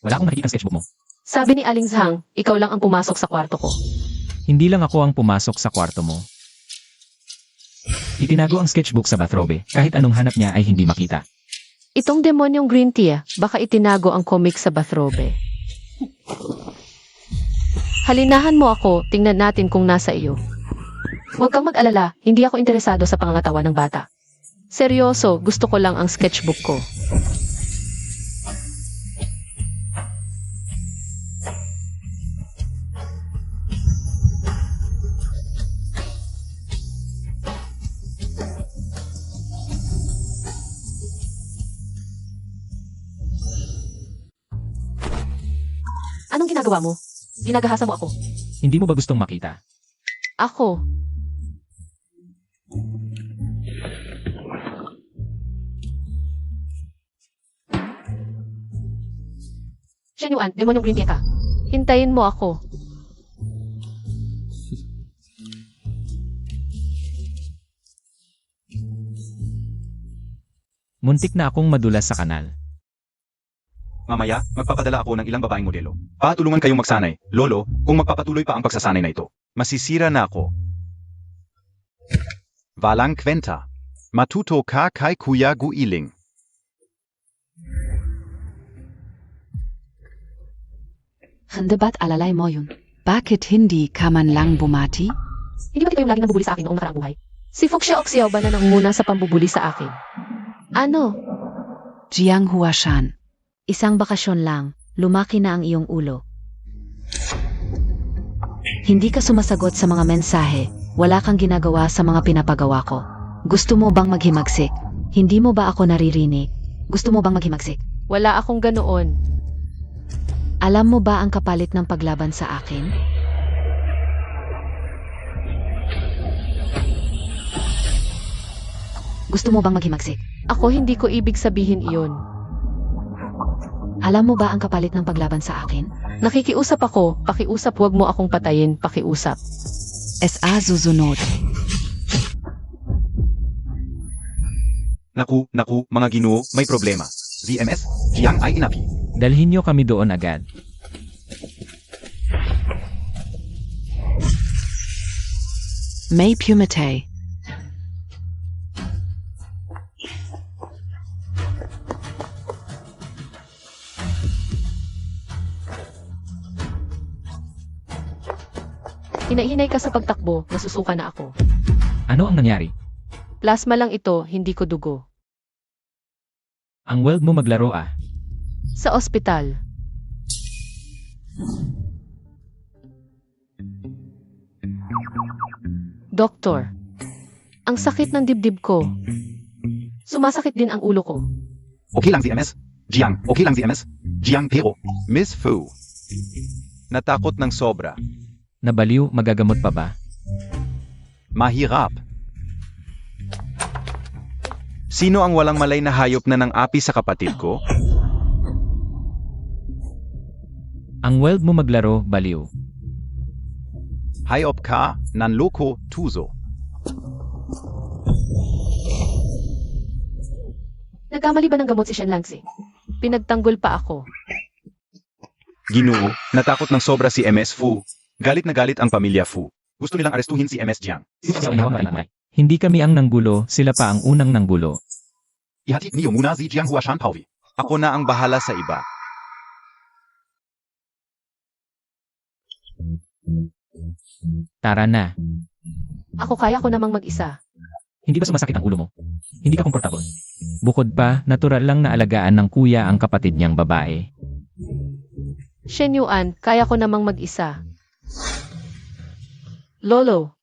Wala akong nakikita sketchbook mo. Sabi ni Aling Zhang, ikaw lang ang pumasok sa kwarto ko. Hindi lang ako ang pumasok sa kwarto mo. Itinago ang sketchbook sa bathrobe, kahit anong hanap niya ay hindi makita. Itong demonyong green tea, baka itinago ang comic sa bathrobe. Halinahan mo ako, tingnan natin kung nasa iyo. Huwag kang mag-alala, hindi ako interesado sa pangangatawan ng bata. Seryoso, gusto ko lang ang sketchbook ko. Anong ginagawa mo? Ginagahasa mo ako. Hindi mo ba gustong makita? Ako. Shen Yuan, demonyong green tea ka. Hintayin mo ako. Muntik na akong madulas sa kanal. Mamaya, magpapadala ako ng ilang babaeng modelo. Patulungan kayong magsanay, lolo, kung magpapatuloy pa ang pagsasanay na ito. Masisira na ako. Walang kwenta. Matuto ka kay Kuya Guiling. Handa ba't alalay mo yun? Bakit hindi ka man lang bumati? Hindi ba ito yung laging nabubuli sa akin noong nakaraang buhay? Si Fuxia Oxiao ba na nangunguna sa pambubuli sa akin? Ano? Jiang Huashan. Isang bakasyon lang, lumaki na ang iyong ulo. Hindi ka sumasagot sa mga mensahe, wala kang ginagawa sa mga pinapagawa ko. Gusto mo bang maghimagsik? Hindi mo ba ako naririnig? Gusto mo bang maghimagsik? Wala akong ganoon. Alam mo ba ang kapalit ng paglaban sa akin? Gusto mo bang maghimagsik? Ako hindi ko ibig sabihin iyon. Alam mo ba ang kapalit ng paglaban sa akin? Nakikiusap ako, pakiusap, huwag mo akong patayin, pakiusap. SA susunod. Naku, mga ginoo, may problema. ZMS, Jiang ay inapi. Dalhin niyo kami doon agad. May Pumite. Hinay-hinay ka sa pagtakbo, nasusuka na ako. Ano ang nangyari? Plasma lang ito, hindi ko dugo. Ang world mo maglaro ah. Sa ospital. Doktor, ang sakit ng dibdib ko. Sumasakit din ang ulo ko. Okay lang si MS. Jiang, okay lang si MS. Jiang pero. Miss Fu. Natakot ng sobra. Nabaliw, magagamot pa ba? Mahirap. Sino ang walang malay na hayop na ng api sa kapatid ko? Ang wild mo maglaro, baliw. Hayop ka, nanloko, tuzo. Nagkamali ba ng gamot si Shen Langzi? Pinagtanggol pa ako. Ginoo, natakot ng sobra si MS Fu. Galit na galit ang pamilya Fu. Gusto nilang arestuhin si MS Jiang. Hindi kami ang nanggulo, sila pa ang unang nanggulo. Ihatid niyo muna si Jiang Huashan Pauwi. Ako na ang bahala sa iba. Tara na. Ako kaya ko namang mag-isa. Hindi ba sumasakit ang ulo mo? Hindi ka komportable. Bukod pa, natural lang na alagaan ng kuya ang kapatid niyang babae. Shen Yuan, kaya ko namang mag-isa. Lolo,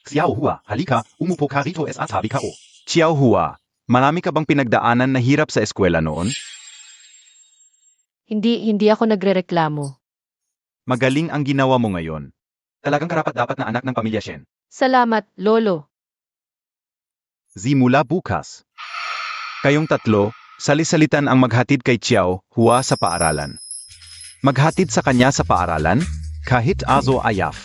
Xiao Hua, halika, umupo ka rito at tabi ka o. Xiao Hua, marami ka bang pinagdaanan na hirap sa eskwela noon? hindi ako nagrereklamo. Magaling ang ginawa mo ngayon. Talagang karapat-dapat na anak ng pamilya Shen. Salamat, Lolo. Mula bukas. Kayong tatlo, salisalitan ang maghatid kay Xiao Hua sa paaralan. Maghatid sa kanya sa paaralan, kahit azo ayaf.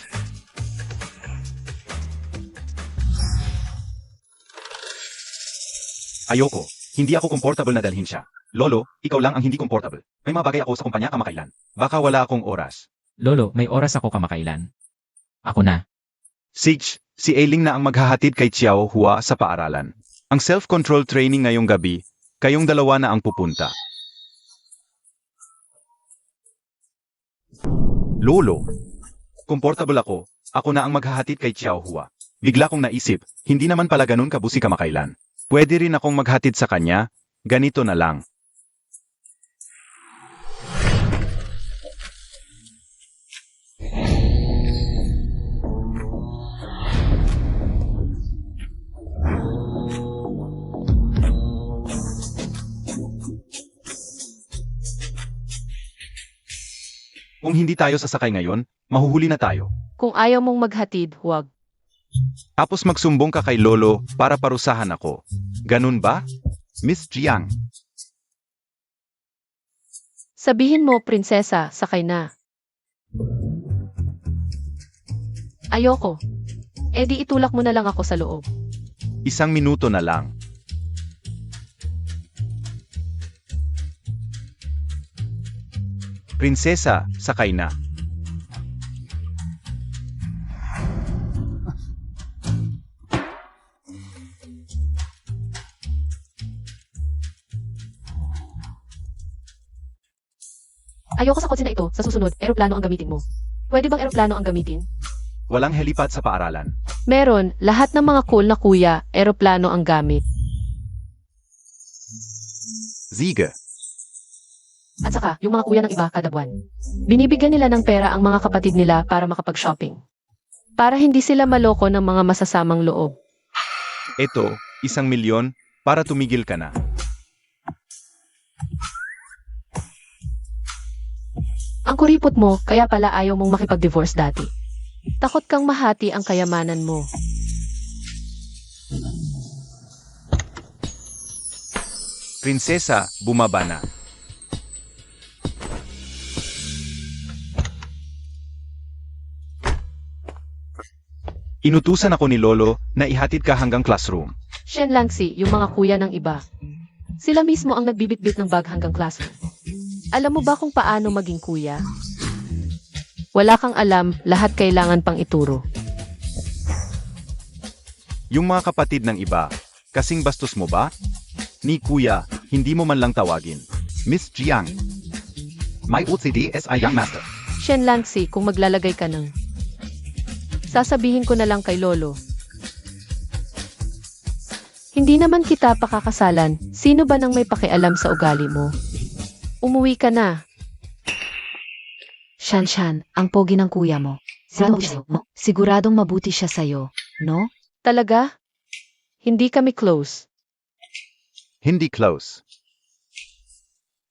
Ayoko, hindi ako komportable na dalhin siya. Lolo, ikaw lang ang hindi komportable. May mabagay ako sa kumpanya kamakailan. Baka wala akong oras. Lolo, may oras ako kamakailan. Ako na. Sige, si Ailing na ang maghahatid kay Xiao Hua sa paaralan. Ang self-control training ngayong gabi, kayong dalawa na ang pupunta. Lolo, komportable ako. Ako na ang maghahatid kay Xiao Hua. Bigla kong naisip, hindi naman pala ganun kabusi kamakailan. Pwede rin akong maghatid sa kanya, ganito na lang. Kung hindi tayo sasakay ngayon, mahuhuli na tayo. Kung ayaw mong maghatid, huwag. Tapos magsumbong ka kay Lolo para parusahan ako. Ganun ba? Miss Jiang, Sabihin mo, prinsesa, sakay na. Ayoko. E di itulak mo na lang ako sa loob. 1 minuto na lang. Prinsesa, sakay na. Ayoko sa kotse na ito. Sa susunod, eroplano ang gamitin mo. Pwede bang eroplano ang gamitin? Walang helipad sa paaralan. Meron, lahat ng mga cool na kuya, eroplano ang gamit. Sige. At saka, yung mga kuya ng iba kada buwan. Binibigyan nila ng pera ang mga kapatid nila para makapag-shopping. Para hindi sila maloko ng mga masasamang loob. Ito, 1 milyon para tumigil ka na. Ang kuripot mo, kaya pala ayaw mong makipag-divorce dati. Takot kang mahati ang kayamanan mo. Prinsesa, bumaba na. Inutusan ako ni Lolo na ihatid ka hanggang classroom. Shen Langzi, yung mga kuya ng iba. Sila mismo ang nagbibitbit ng bag hanggang classroom. Alam mo ba kung paano maging kuya? Wala kang alam, lahat kailangan pang ituro. Yung mga kapatid ng iba, kasing bastos mo ba? Ni kuya, hindi mo man lang tawagin. Miss Jiang. My OCD is a young master. Shen Langzi, kung maglalagay ka ng... Sasabihin ko na lang kay Lolo. Hindi naman kita pakakasalan, sino ba nang may pakialam sa ugali mo? Umuwi ka na. Shan, ang pogi ng kuya mo. Siguradong mabuti siya sa'yo, no? Talaga? Hindi kami close. Hindi close.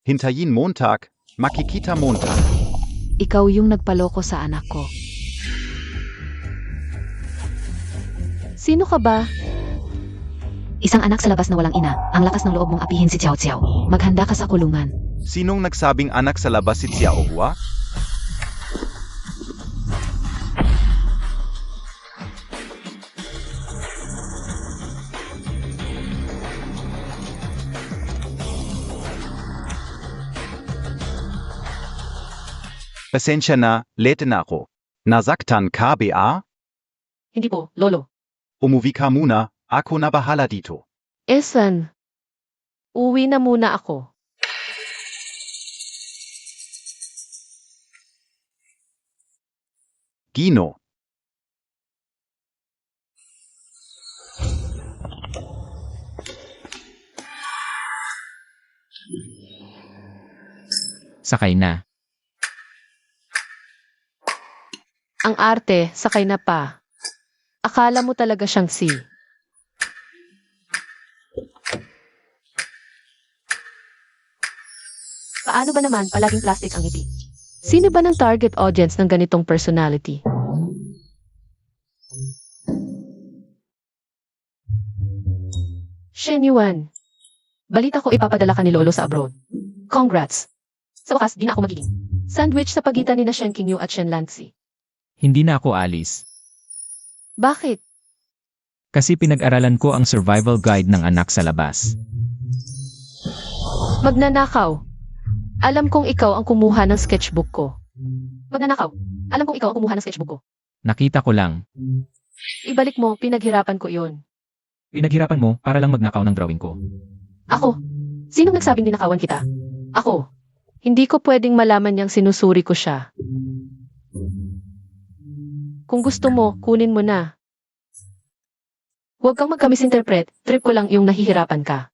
Hintayin Montag, makikita Montag. Ikaw yung nagpaloko sa anak ko. Sino ka ba? Isang anak sa labas na walang ina. Ang lakas ng loob mong apihin si Xiao Xiao. Maghanda ka sa kulungan. Sinong nagsabing anak sa labas si Xiao Hua? Pasensya na, late na ako. Nasaktan ka ba? Hindi po, Lolo. Umuwi ka muna, ako na bahala dito. Esan. Uwi na muna ako. Gino. Sakay na. Ang arte, sakay na pa. Akala mo talaga siyang si. Paano ba naman palaging plastic ang ngiti? Sino ba ng target audience ng ganitong personality? Shen Yuan. Balita ko ipapadala ka ni Lolo sa abroad. Congrats. Sa wakas, di na ako magiging sandwich sa pagitan ni na Shen Qingyu at Shen Lanzi. Hindi na ako alis. Bakit? Kasi pinag-aralan ko ang survival guide ng anak sa labas. Magnanakaw. Alam kong ikaw ang kumuha ng sketchbook ko. Magnanakaw. Alam kong ikaw ang kumuha ng sketchbook ko. Nakita ko lang. Ibalik mo, pinaghirapan ko iyon. Pinaghirapan mo para lang magnakaw ng drawing ko. Ako. Sinong nagsabing ninakawan kita? Ako. Hindi ko pwedeng malaman niyang sinusuri ko siya. Kung gusto mo, kunin mo na. Huwag kang magka-misinterpret, trip ko lang yung nahihirapan ka.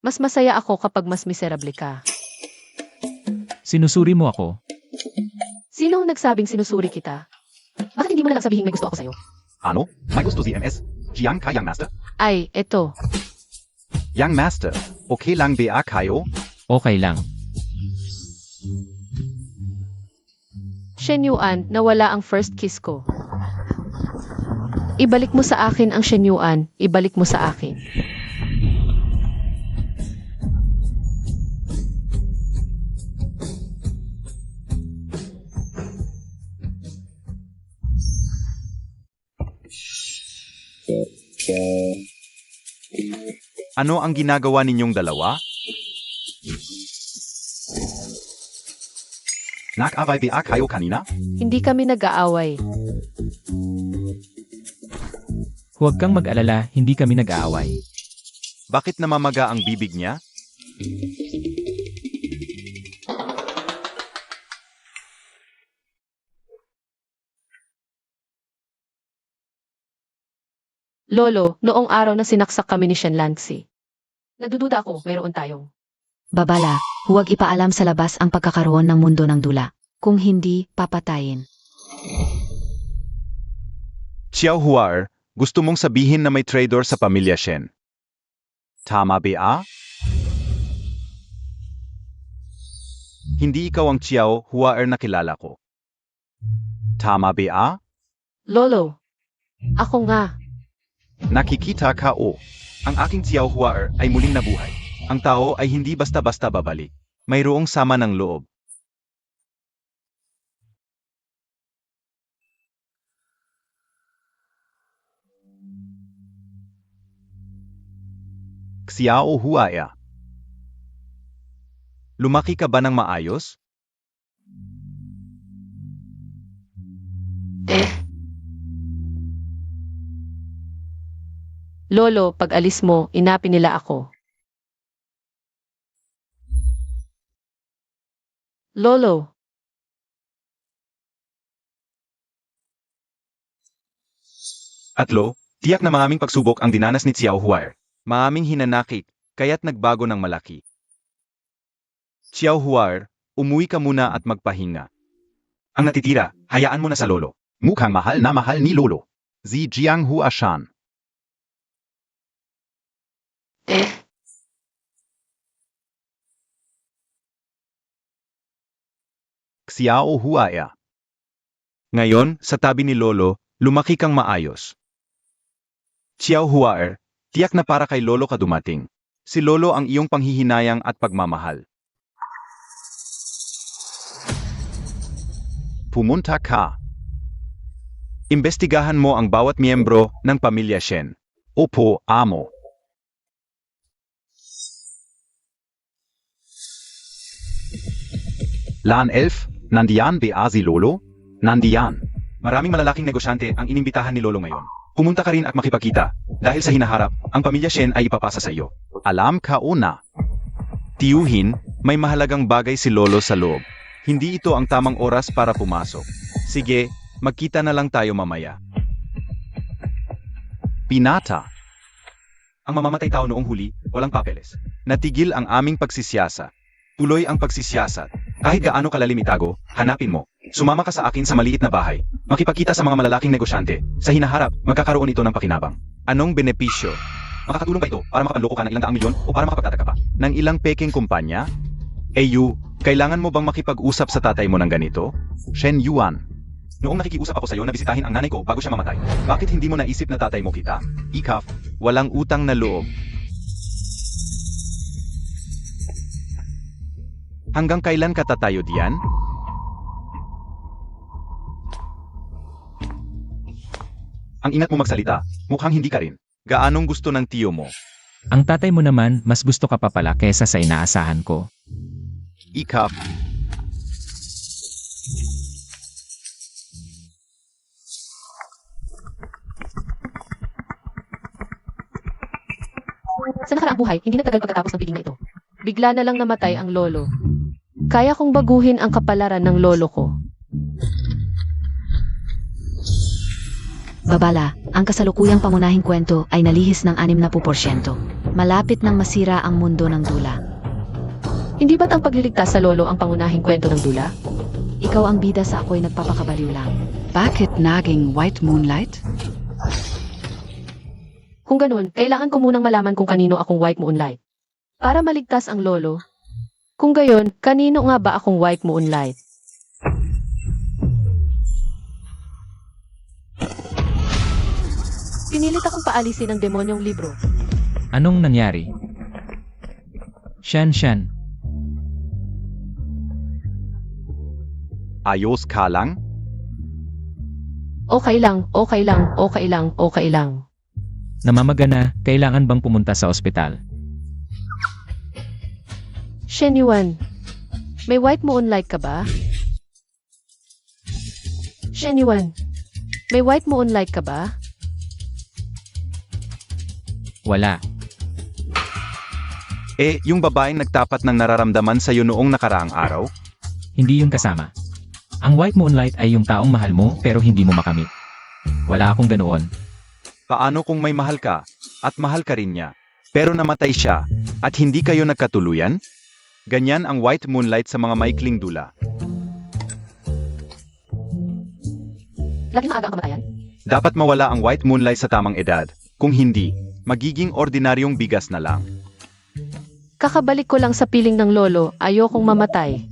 Mas masaya ako kapag mas miserable ka. Sinusuri mo ako. Sino ang nagsabing sinusuri kita? Bakit hindi mo na lang sabihin may gusto ako sa'yo? Ano? May gusto si MS? Jiang ka Young Master? Ay, eto. Young Master, okay lang ba kayo? Okay lang. Shen Yuan, nawala ang first kiss ko. Ibalik mo sa akin ang Shen Yuan, ibalik mo sa akin. Ano ang ginagawa ninyong dalawa? Nag-away ba kayo kanina? Hindi kami nag-aaway. Huwag kang mag-alala, hindi kami nag-aaway. Bakit namamaga ang bibig niya? Lolo, noong araw na sinaksak kami ni Shen Lanzi. Nagdududa ako, mayroon tayong. Babala, huwag ipaalam sa labas ang pagkakaroon ng mundo ng dula. Kung hindi, papatayin. Xiao Huar, gusto mong sabihin na may traitor sa pamilya Shen. Tama ba? Hindi ikaw ang Xiao Huar na kilala ko. Tama ba? Lolo, ako nga. Nakikita ka o. Ang aking Xiao Huar ay muling nabuhay. Ang tao ay hindi basta-basta babalik. Mayroong sama ng loob. Xiao Huaya. Lumaki ka ba ng maayos? Lolo, pag alis mo, inapi nila ako. Lolo. Atlo, tiyak na maraming pagsubok ang dinanas ni Xiao Huar. Maraming hinanakit, kaya't nagbago ng malaki. Xiao Huar, umuwi ka muna at magpahinga. Ang natitira, hayaan mo na sa lolo. Mukhang mahal na mahal ni Lolo. Si Jiang Huashan. Xiao Huaer. Ngayon, sa tabi ni lolo, lumaki kang maayos. Xiao Huaer, tiyak na para kay lolo ka dumating. Si lolo ang iyong panghihinayang at pagmamahal. Pumunta ka. Imbestigahan mo ang bawat miyembro ng pamilya Shen. Opo, amo. Lan Elf, nandiyan ba si Lolo? Nandiyan. Maraming malalaking negosyante ang inimbitahan ni lolo ngayon. Pumunta ka rin at makipagkita. Dahil sa hinaharap, ang pamilya Shen ay ipapasa sa iyo. Alam ka una. Tiyuhin, may mahalagang bagay si lolo sa loob. Hindi ito ang tamang oras para pumasok. Sige, magkita na lang tayo mamaya. Pinata. Ang mamamatay tao noong huli, walang papeles. Natigil ang aming pagsisiyasat. Tuloy ang pagsisiyasat. Kahit gaano kalalim itago, hanapin mo. Sumama ka sa akin sa maliit na bahay. Makipagkita sa mga malalaking negosyante. Sa hinaharap, magkakaroon ito ng pakinabang. Anong benepisyo? Makakatulong ba ito para makapanloko ka ng ilang daang milyon o para makapagtatag ka pa ng ilang peking kumpanya? Kailangan mo bang makipag-usap sa tatay mo ng ganito? Shen Yuan. Noong nakikiusap ako sa iyo na bisitahin ang nanay ko bago siya mamatay, bakit hindi mo naisip na tatay mo kita? Ikaf. Walang utang na loob. Hanggang kailan ka tatayo diyan? Ang ingat mo magsalita, mukhang hindi ka rin. Gaanong gusto ng tiyo mo? Ang tatay mo naman, mas gusto ka pa pala kesa sa inaasahan ko. Ikaf. Sa nakaraang buhay, hindi nagtagal pagkatapos ng piling na ito. Bigla na lang namatay ang lolo. Kaya kong baguhin ang kapalaran ng lolo ko. Babala, ang kasalukuyang pangunahing kwento ay nalihis ng 60%. Malapit nang masira ang mundo ng dula. Hindi ba't ang pagliligtas sa lolo ang pangunahing kwento ng dula? Ikaw ang bida sa ako'y nagpapakabaliw lang. Bakit naging white moonlight? Kung ganun, kailangan ko munang malaman kung kanino akong white moonlight. Para maligtas ang lolo. Kung gayon, kanino nga ba akong white moonlight? Pinilit akong paalisin ang demonyong libro. Anong nangyari? Shan. Ayos ka lang? Okay lang. Namamaga na, kailangan bang pumunta sa ospital? Shen Yuan, may white moonlight ka ba? Shen Yuan, may white moonlight ka ba? Wala. Yung babaeng nagtapat ng nararamdaman sa iyo noong nakaraang araw? Hindi yung kasama. Ang white moonlight ay yung taong mahal mo pero hindi mo makamit. Wala akong ganoon. Paano kung may mahal ka, at mahal ka rin niya, pero namatay siya, at hindi kayo nagkatuluyan? Ganyan ang white moonlight sa mga maikling dula. Laging maaga ang kamatayan? Dapat mawala ang white moonlight sa tamang edad. Kung hindi, magiging ordinaryong bigas na lang. Kakabalik ko lang sa piling ng lolo, ayokong mamatay.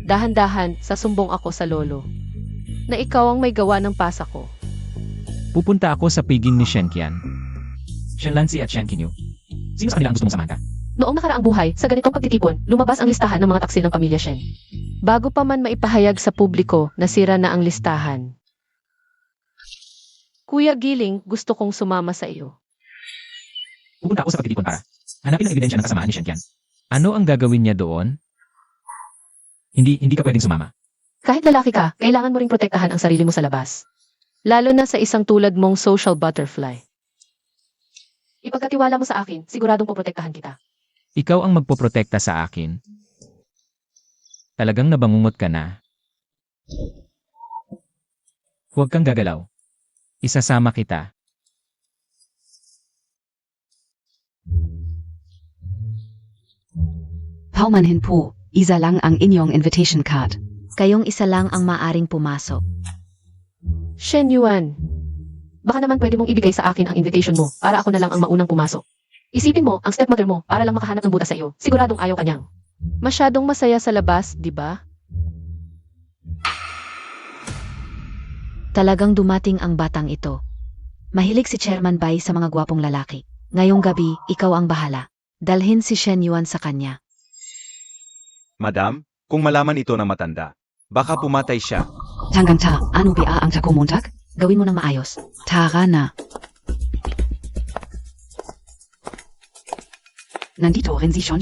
Dahan-dahan, sasumbong ako sa lolo. Na ikaw ang may gawa ng pasa ko. Pupunta ako sa piging ni Shenqian. Shenlanzi at Shenkinyu. Sino sa kanila ang gusto mong samahan ka? Noong nakaraang buhay, sa ganitong pagtitipon, lumabas ang listahan ng mga taksil ng pamilya Shen. Bago pa man maipahayag sa publiko, nasira na ang listahan. Kuya Giling, gusto kong sumama sa iyo. Pupunta ako sa pagtitipon para hanapin ang ebidensya ng kasamaan ni Shenqian. Ano ang gagawin niya doon? Hindi ka pwedeng sumama. Kahit lalaki ka, kailangan mo ring protektahan ang sarili mo sa labas. Lalo na sa isang tulad mong social butterfly. Ipagkatiwala mo sa akin, siguradong poprotektahan kita. Ikaw ang magpoprotekta sa akin. Talagang nabangungot ka na. Huwag kang gagalaw. Isasama kita. Paumanhin po, isa lang ang inyong invitation card. Kayong isa lang ang maaring pumasok. Shen Yuan, baka naman pwede mong ibigay sa akin ang invitation mo para ako na lang ang maunang pumasok. Isipin mo, ang stepmother mo para lang makahanap ng butas sa iyo. Siguradong ayaw kanyang. Masyadong masaya sa labas, di ba? Talagang dumating ang batang ito. Mahilig si Chairman Bai sa mga gwapong lalaki. Ngayong gabi, ikaw ang bahala. Dalhin si Shen Yuan sa kanya. Madam, kung malaman ito ng matanda, baka pumatay siya. Hanggang ta, ano ba ang takumontag? Gawin mo ng maayos. Tara na. Nandito rin si Shon.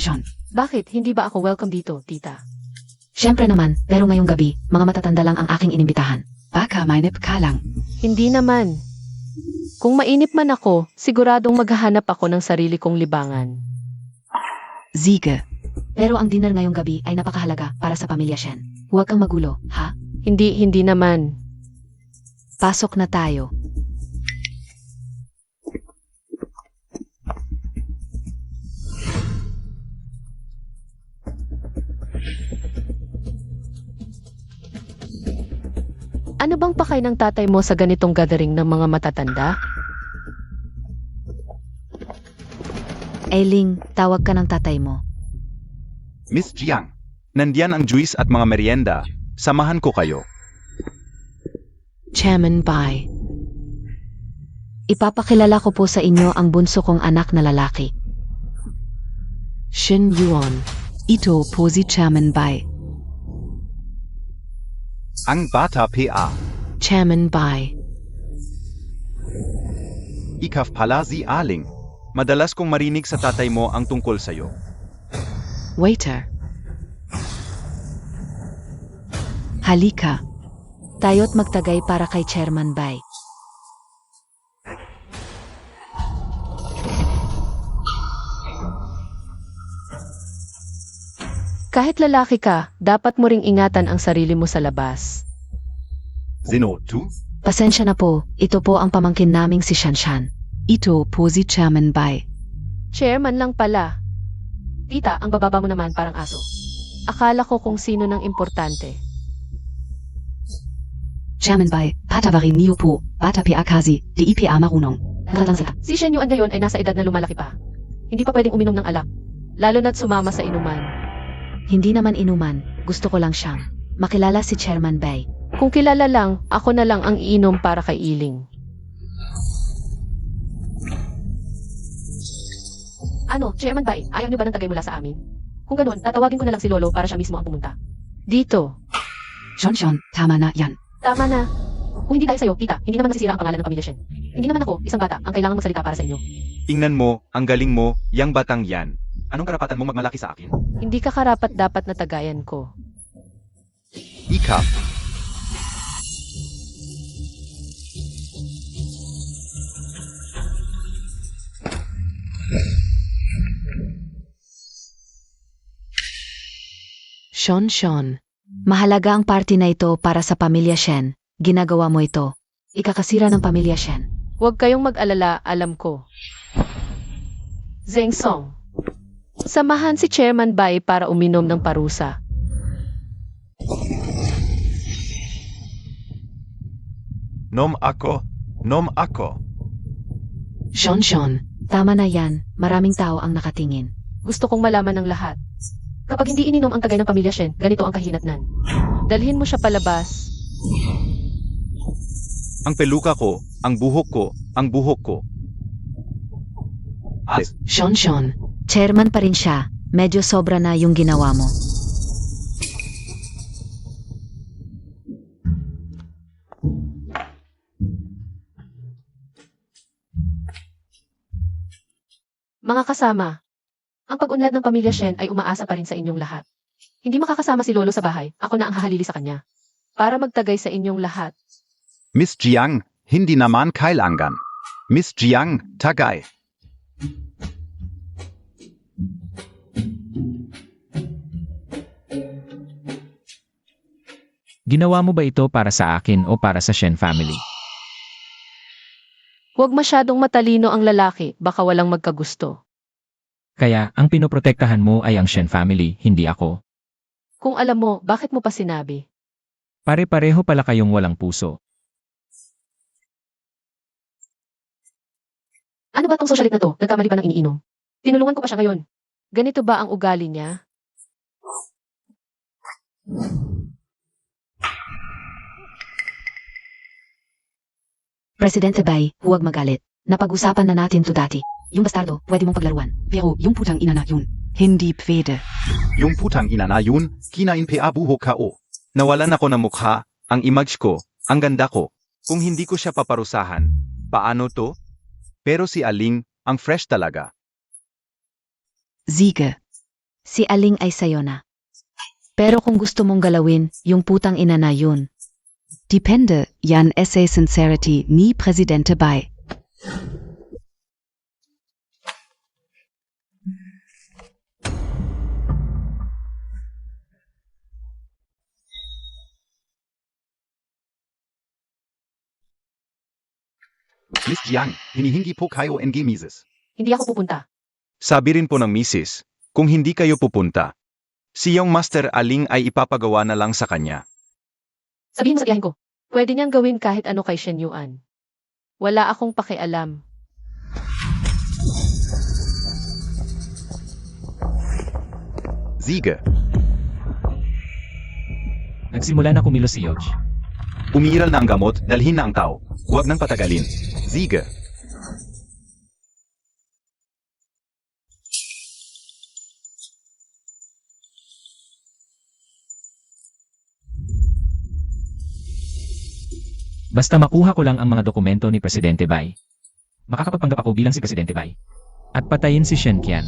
Bakit? Hindi ba ako welcome dito, tita? Siyempre naman, pero ngayong gabi, mga matatanda lang ang aking inimbitahan. Baka mainip ka lang. Hindi naman. Kung mainip man ako, siguradong maghahanap ako ng sarili kong libangan. Sige. Pero ang dinner ngayong gabi ay napakahalaga para sa pamilya Shen. Huwag kang magulo, ha? Hindi naman. Pasok na tayo. Ano bang pakay ng tatay mo sa ganitong gathering ng mga matatanda? Ailing, tawag ka ng tatay mo. Miss Jiang, nandiyan ang juice at mga merienda. Samahan ko kayo. Chairman Bai. Ipapakilala ko po sa inyo ang bunso kong anak na lalaki. Shen Yuan. Ito po si Chairman Bai. Ang bata PA. Chairman Bai. Ikaw pala si Aling. Madalas kong marinig sa tatay mo ang tungkol sa'yo. Waiter. Halika. Tayo't magtagay para kay Chairman Bai. Kahit lalaki ka, dapat mo ring ingatan ang sarili mo sa labas. Sino, tu? Pasensya na po, ito po ang pamangkin naming si Shanshan. Ito po si Chairman Bai. Chairman lang pala. Tita, ang bababa mo naman parang aso. Akala ko kung sino ng importante. Chairman Bai, patawarin niyo po, bata PA kasi, di IPA marunong. Lang sila. Si Shen Yuan ngayon ay nasa edad na lumalaki pa. Hindi pa pwedeng uminom ng alak. Lalo na't sumama sa inuman. Hindi naman inuman, gusto ko lang siyang makilala si Chairman Bai. Kung kilala lang, ako na lang ang iinom para kay Iling. Ano, Chairman Bai, ayaw niyo ba ng tagay mula sa amin? Kung ganun, tatawagin ko na lang si Lolo para siya mismo ang pumunta. Dito. Shon, tama na yan. Tama na. Kung hindi dahil sa'yo, tita, hindi naman nasisira ang pangalan ng pamilya Shen. Hindi naman ako, isang bata, ang kailangan magsalita para sa inyo. Ingnan mo, ang galing mo, yang batang yan. Anong karapatan mo magmalaki sa akin? Hindi ka karapat dapat na tagayan ko. Ikaw. Shon. Mahalaga ang party na ito para sa pamilya Shen. Ginagawa mo ito. Ikakasira ng pamilya Shen. Huwag kayong mag-alala, alam ko. Zeng Song. Samahan si Chairman Bai para uminom ng parusa. Nom ako. Shon. Tama na yan. Maraming tao ang nakatingin. Gusto kong malaman ng lahat. Kapag hindi ininom ang tagay ng pamilya Shen, ganito ang kahinatnan. Dalhin mo siya palabas. Ang peluka ko, ang buhok ko. Alis. Shon. Chairman pa rin siya. Medyo sobra na yung ginawa mo. Mga kasama, ang pag-unlad ng pamilya Shen ay umaasa pa rin sa inyong lahat. Hindi makakasama si Lolo sa bahay, ako na ang hahalili sa kanya. Para magtagay sa inyong lahat. Miss Jiang, hindi naman kailangan. Miss Jiang, tagay. Ginawa mo ba ito para sa akin o para sa Shen family? Huwag masyadong matalino ang lalaki, baka walang magkagusto. Kaya, ang pinoprotektahan mo ay ang Shen family, hindi ako. Kung alam mo, bakit mo pa sinabi? Pare-pareho pala kayong walang puso. Ano ba tong socialite na to? Nagkamali pa ng iniinom. Tinulungan ko pa siya ngayon. Ganito ba ang ugali niya? Presidente Bay, huwag magalit. Napag-usapan na natin to dati. Yung bastardo, pwede mong paglaruan. Pero yung putang ina na yun, hindi pwede. Yung putang ina na yun, kinain pa buho kao. Nawalan ako ng mukha, ang image ko, ang ganda ko. Kung hindi ko siya paparusahan, paano to? Pero si Aling, ang fresh talaga. Siege. Si Aling ay sayo na. Pero kung gusto mong galawin, yung putang ina na yun. Depende, yan essay sincerity ni Presidente Bay. Miss Jiang, hinihingi po kayo ng mises. Hindi ako pupunta. Sabi rin po ng misis, kung hindi kayo pupunta, si Young Master Aling ay ipapagawa na lang sa kanya. Sabihin mo sa tiyahin ko, pwede niyang gawin kahit ano kay Shen Yuan. Wala akong pakialam. Siege. Nagsimula na kumilos si Yuge. Umiiral na ang gamot, dalhin na ang tao. Huwag nang patagalin. Siege. Basta makuha ko lang ang mga dokumento ni Presidente Bai. Makakapagpanggap ako bilang si Presidente Bai. At patayin si Shen Qian.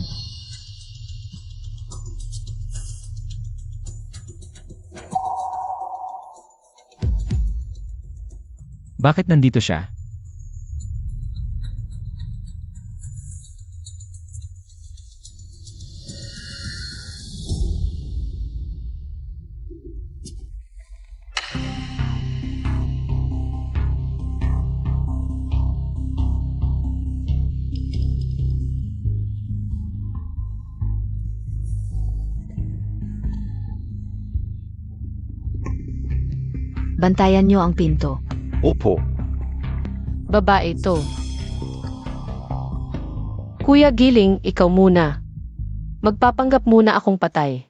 Bakit nandito siya? Bantayan niyo ang pinto. Opo. Babae to. Kuya Giling, ikaw muna. Magpapanggap muna akong patay.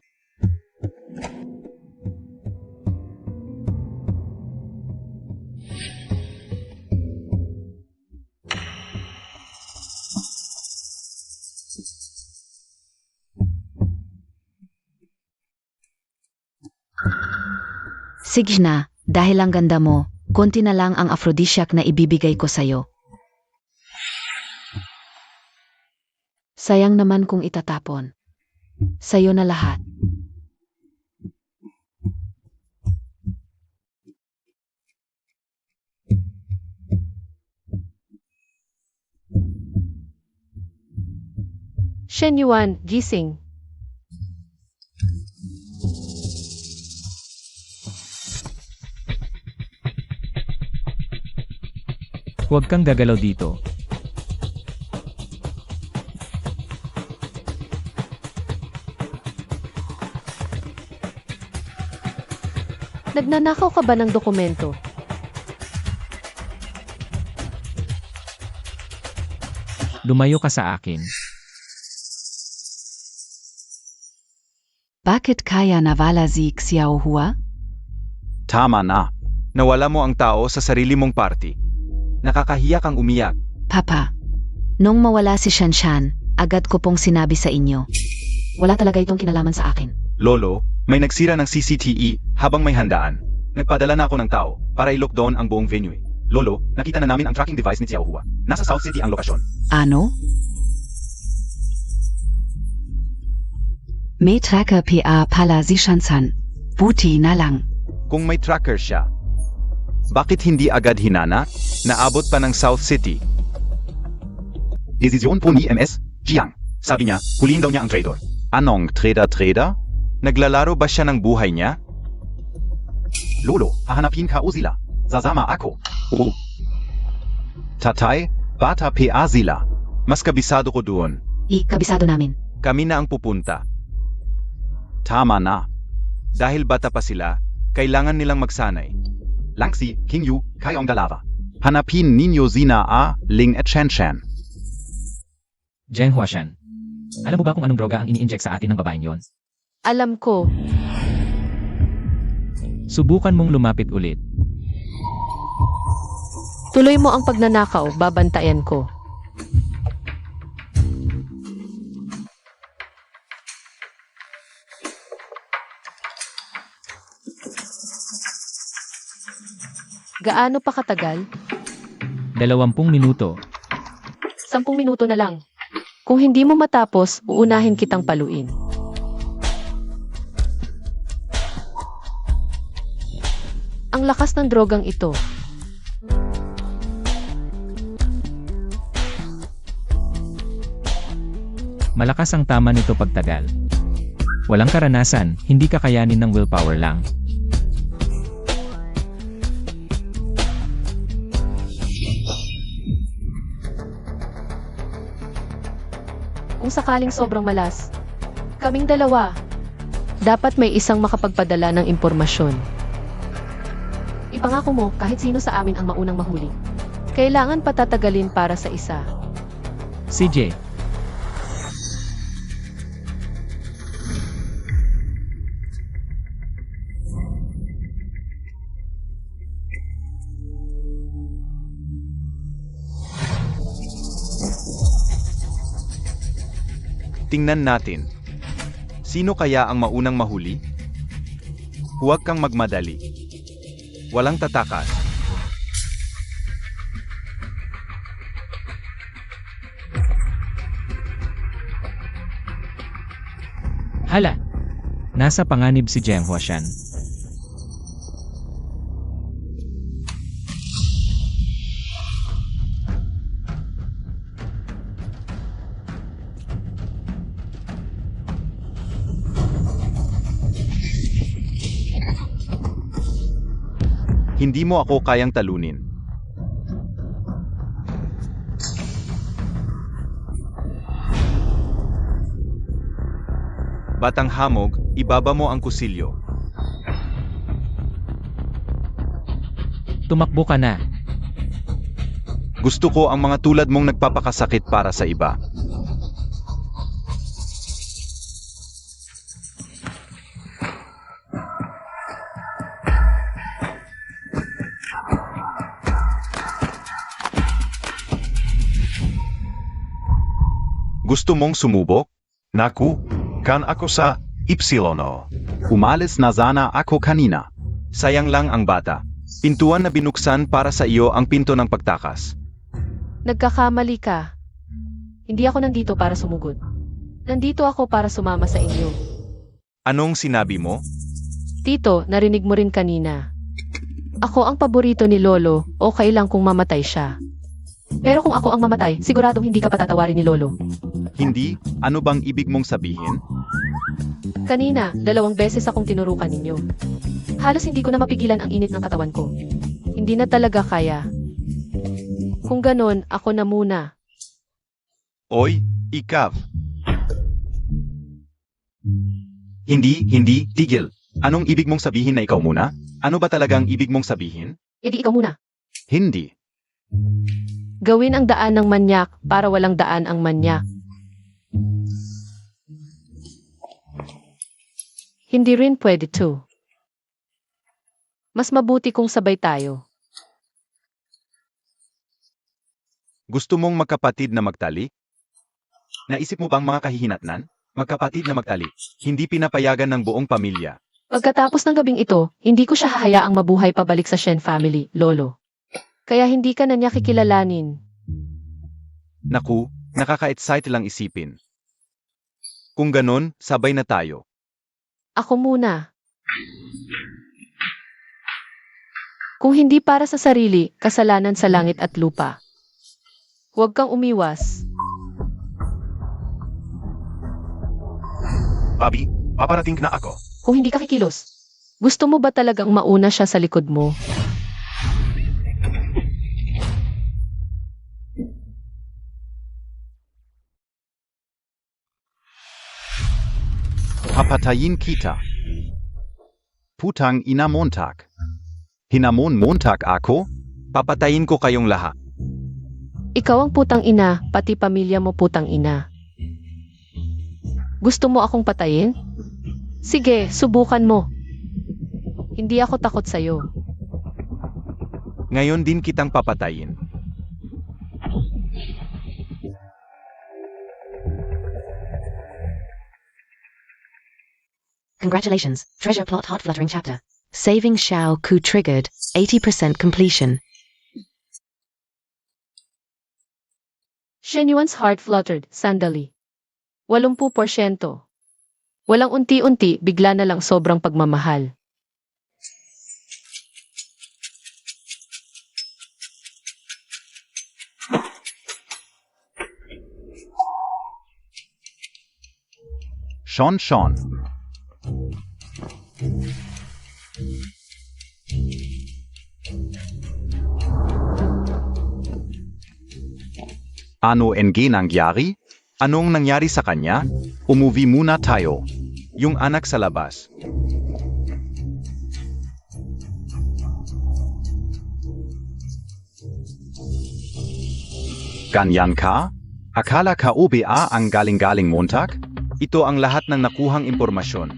Sige na, dahil ang ganda mo, konti na lang ang aphrodisiac na ibibigay ko sa'yo. Sayang naman kung itatapon. Sa'yo na lahat. Shen Yuan, gising. Huwag kang gagalaw dito. Nagnanakaw ka ba ng dokumento? Lumayo ka sa akin. Bakit kaya nawala si Xiao Hua? Tama na. Nawala mo ang tao sa sarili mong party. Nakakahiya kang umiyak. Papa, nung mawala si Shanshan, agad ko pong sinabi sa inyo. Wala talaga itong kinalaman sa akin. Lolo, may nagsira ng CCTV habang may handaan. Nagpadala na ako ng tao para i-lockdown ang buong venue. Lolo, nakita na namin ang tracking device ni Xiao Hua. Nasa South City ang lokasyon. Ano? May tracker PA pala si Shansan. Buti na lang. Kung may tracker siya, bakit hindi agad hinana? Naabot pa ng South City. Desisyon po ni MS Jiang. Sabi niya, huliin daw niya ang traitor. Anong trader? Naglalaro ba siya ng buhay niya? Lolo, hahanapin ka o sila. Sasama ako. Oo. Tatay, bata PA sila. Mas kabisado ko doon. Kabisado namin. Kami na ang pupunta. Tama na. Dahil bata pa sila, kailangan nilang magsanay. Langsi, King Yu, kayong dalawa. Hanapin ninyo Zina A, Ling at Shen Shen. Jiang Huashan. Alam mo ba kung anong droga ang ini-inject sa atin ng babaeng yon? Alam ko, Subukan mong lumapit ulit. tuloy mo ang pagnanakaw, babantayan ko. Gaano pa katagal? 20 minuto. 10 minuto na lang. Kung hindi mo matapos, uunahin kitang paluin. Ang lakas ng drogang ito. Malakas ang tama nito pagtagal. Walang karanasan, hindi kakayanin ng willpower lang. Kung sakaling sobrang malas, kaming dalawa, dapat may isang makapagpadala ng impormasyon. Ipangako mo kahit sino sa amin ang maunang mahuli. Kailangan patatagalin para sa isa. CJ, Tingnan natin. Sino kaya ang maunang mahuli? Huwag kang magmadali. Walang tatakas. hala! Nasa panganib si Jiang Huashan. Hindi mo ako kayang talunin. Batang hamog, ibaba mo ang kusilyo. Tumakbo ka na. Gusto ko ang mga tulad mong nagpapakasakit para sa iba. Gusto mong sumubok? Naku, kan ako sa Ypsilono. Umalis na sana ako kanina. Sayang lang ang bata. Pintuan na binuksan para sa iyo ang pinto ng pagtakas. Nagkakamali ka. Hindi ako nandito para sumugod. Nandito ako para sumama sa inyo. Anong sinabi mo? Tito, narinig mo rin kanina. Ako ang paborito ni Lolo, okay lang kung mamatay siya. Pero kung ako ang mamatay, siguradong hindi ka patatawarin ni Lolo. Hindi? Ano bang ibig mong sabihin? Kanina, 2 beses akong tinurukan ninyo. Halos hindi ko na mapigilan ang init ng katawan ko. Hindi na talaga kaya. Kung ganon, ako na muna. Oy, ikaw. Hindi, tigil. Anong ibig mong sabihin na ikaw muna? Ano ba talagang ibig mong sabihin? Edi ikaw muna. Hindi. Gawin ang daan ng manyak para walang daan ang manyak. Hindi rin pwede to. Mas mabuti kung sabay tayo. Gusto mong magkapatid na magtali? Naisip mo bang mga kahihinatnan? Magkapatid na magtali. Hindi pinapayagan ng buong pamilya. Pagkatapos ng gabing ito, hindi ko siya hahayaang mabuhay pabalik sa Shen family, Lolo. Kaya hindi ka na niya kikilalanin. Naku, nakaka-excite lang isipin. Kung ganon, sabay na tayo. Ako muna. Kung hindi para sa sarili, kasalanan sa langit at lupa. Huwag kang umiwas. Bobby, paparating na ako. Kung hindi ka kikilos, gusto mo ba talagang mauna siya sa likod mo? Papatayin kita. Putang ina Montag. Hinamon Montag ako? Papatayin ko kayong lahat. Ikaw ang putang ina, pati pamilya mo putang ina. Gusto mo akong patayin? Sige, subukan mo. Hindi ako takot sa'yo. Ngayon din kitang papatayin. Congratulations, treasure plot hot fluttering chapter. Saving Xiao coup triggered, 80% completion. Shen Yuan's heart fluttered, sandali. 80%. Walang unti-unti, bigla na lang sobrang pagmamahal. Schon. Ano NG nangyari? Anong nangyari sa kanya? Umuwi muna tayo. Yung anak sa labas. Ganyan ka? Akala ka OBA ang galing-galing Montag? Ito ang lahat ng nakuhang impormasyon.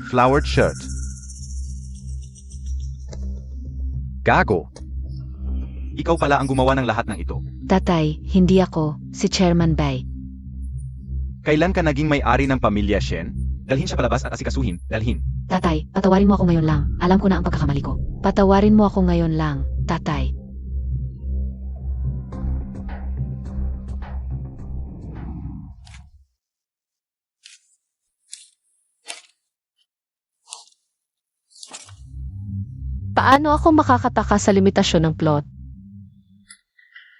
Flowered shirt. Gago. Ikaw pala ang gumawa ng lahat ng ito. Tatay, hindi ako, si Chairman Bai. Kailan ka naging may-ari ng pamilya Shen? Dalhin siya palabas at asikasuhin. Dalhin. Tatay, patawarin mo ako ngayon lang. Alam ko na ang pagkakamali ko. Patawarin mo ako ngayon lang, tatay. Paano ako makakataka sa limitasyon ng plot?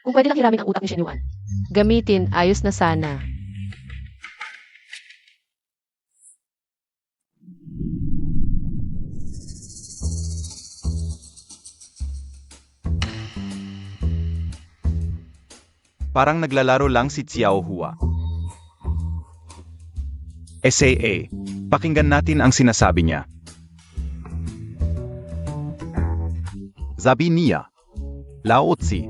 Kung pwede lang hiramin ang utak ni Shen Yuan. Gamitin, ayos na sana. Parang naglalaro lang si Xiao Hua. SAA. Pakinggan natin ang sinasabi niya. Sabi niya. Laozi.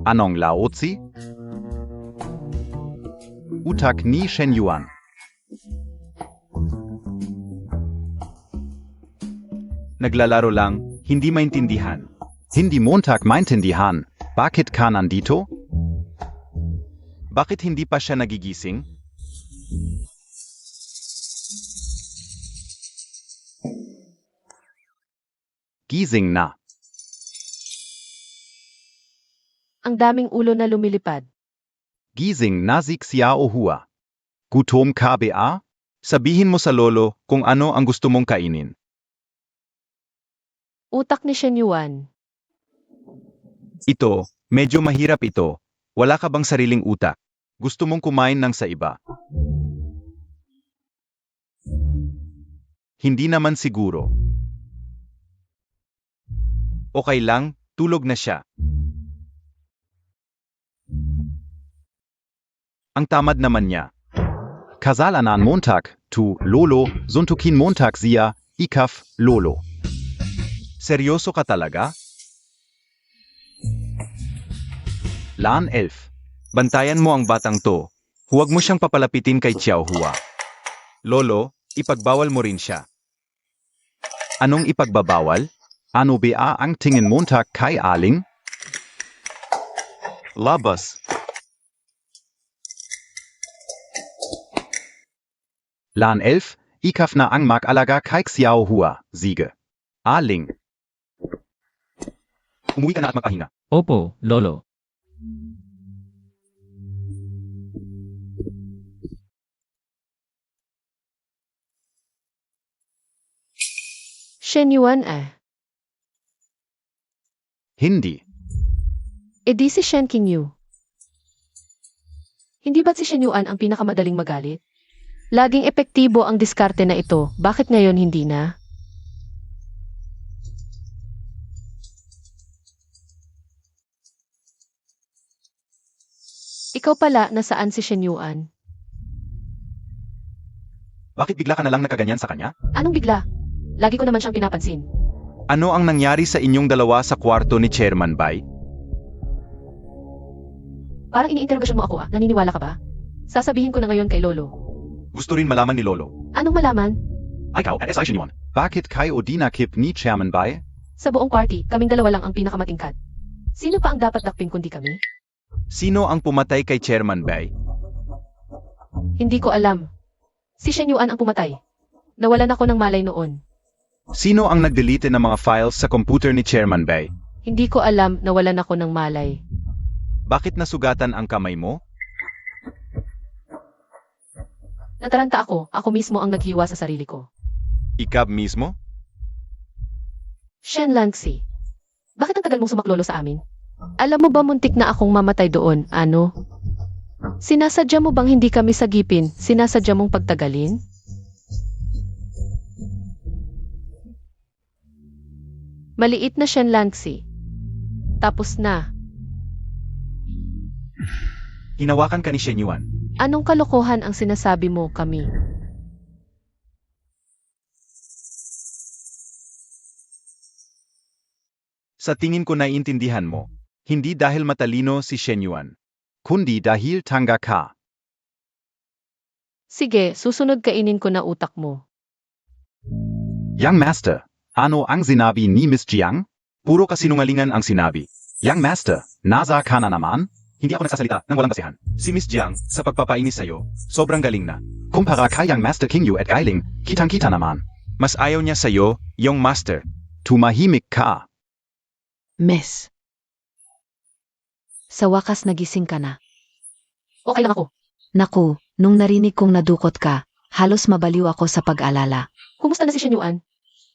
Anong Laozi? Utak ni Shen Yuan. Naglalaro lang, hindi maintindihan. Hindi Montag maintindihan. Bakit ka nandito? Bakit hindi pa siya nagigising? Gising na. Ang daming ulo na lumilipad. Gising na si Xiao Hua. Gutom ka ba? Sabihin mo sa lolo kung ano ang gusto mong kainin. Utak ni Shen Yuan. Ito, medyo mahirap ito. Wala ka bang sariling utak? Gusto mong kumain ng sa iba? Hindi naman siguro. Okay lang, tulog na siya. Ang tamad naman niya. Kasalanan Montag, tu Lolo, suntukin Montag siya, ikaf, Lolo. Seryoso ka talaga? Lan 11. Bantayan mo ang batang to. Huwag mo siyang papalapitin kay Xiao Hua. Lolo, ipagbawal mo rin siya. Anong ipagbabawal? Ano ba ang tingin Montag kay Aling? Labas. Lan 11, ikaf na ang mag-alaga kay Xiao Hua, sige. Aling. Umuwi ka na at magpahinga. Opo, lolo. Shen Yuan Hindi. E di si Shen Qingyu. Hindi ba't si Shen Yuan ang pinakamadaling magalit? Laging epektibo ang diskarte na ito, bakit ngayon hindi na? Ikaw pala, nasaan si Shen Yuan? Bakit bigla ka na lang nakaganyan sa kanya? Anong bigla? Lagi ko naman siyang pinapansin. Ano ang nangyari sa inyong dalawa sa kwarto ni Chairman Bai? Parang iniinterrogasyon mo ako naniniwala ka ba? Sasabihin ko na ngayon kay Lolo. Gusto rin malaman ni Lolo. Anong malaman? Ay ikaw, at SI Shen Yuan. Bakit kayo dinakip ni Chairman Bai? Sa buong party, kaming dalawa lang ang pinakamatingkad. Sino pa ang dapat dakpin kundi kami? Sino ang pumatay kay Chairman Bai? Hindi ko alam. Si Shen Yuan ang pumatay. Nawalan ako ng malay noon. Sino ang nagdelete ng mga files sa computer ni Chairman Bai? Hindi ko alam, nawalan ako ng malay. Bakit nasugatan ang kamay mo? Nataranta ako mismo ang naghiwa sa sarili ko. Ikaw mismo? Shen Lanxi, bakit ang tagal mong sumaklolo sa amin? Alam mo ba muntik na akong mamatay doon, ano? Sinasadya mo bang hindi kami sagipin? Sinasadya mong pagtagalin? Maliit na Shen Lanxi. Tapos na. Hinawakan ka ni Shen Yuan. Anong kalokohan ang sinasabi mo kami? Sa tingin ko naiintindihan mo, hindi dahil matalino si Shen Yuan, kundi dahil tanga ka. Sige, susunod kainin ko na utak mo. Young Master, ano ang sinabi ni Miss Jiang? Puro kasinungalingan ang sinabi. Young Master, nasa ka na naman? Hindi ako nagsasalita ng walang basehan. Si Miss Jiang, sa pagpapainis sa'yo, sobrang galing na. Kumpara kay Young Master King Yu at Gailing, kitang-kita naman. Mas ayaw niya sa'yo, yung master. Tumahimik ka. Miss. Sa wakas nagising ka na. Okay lang ako. Naku, nung narinig kong nadukot ka, halos mabaliw ako sa pag-alala. Kumusta na si Shen Yuan?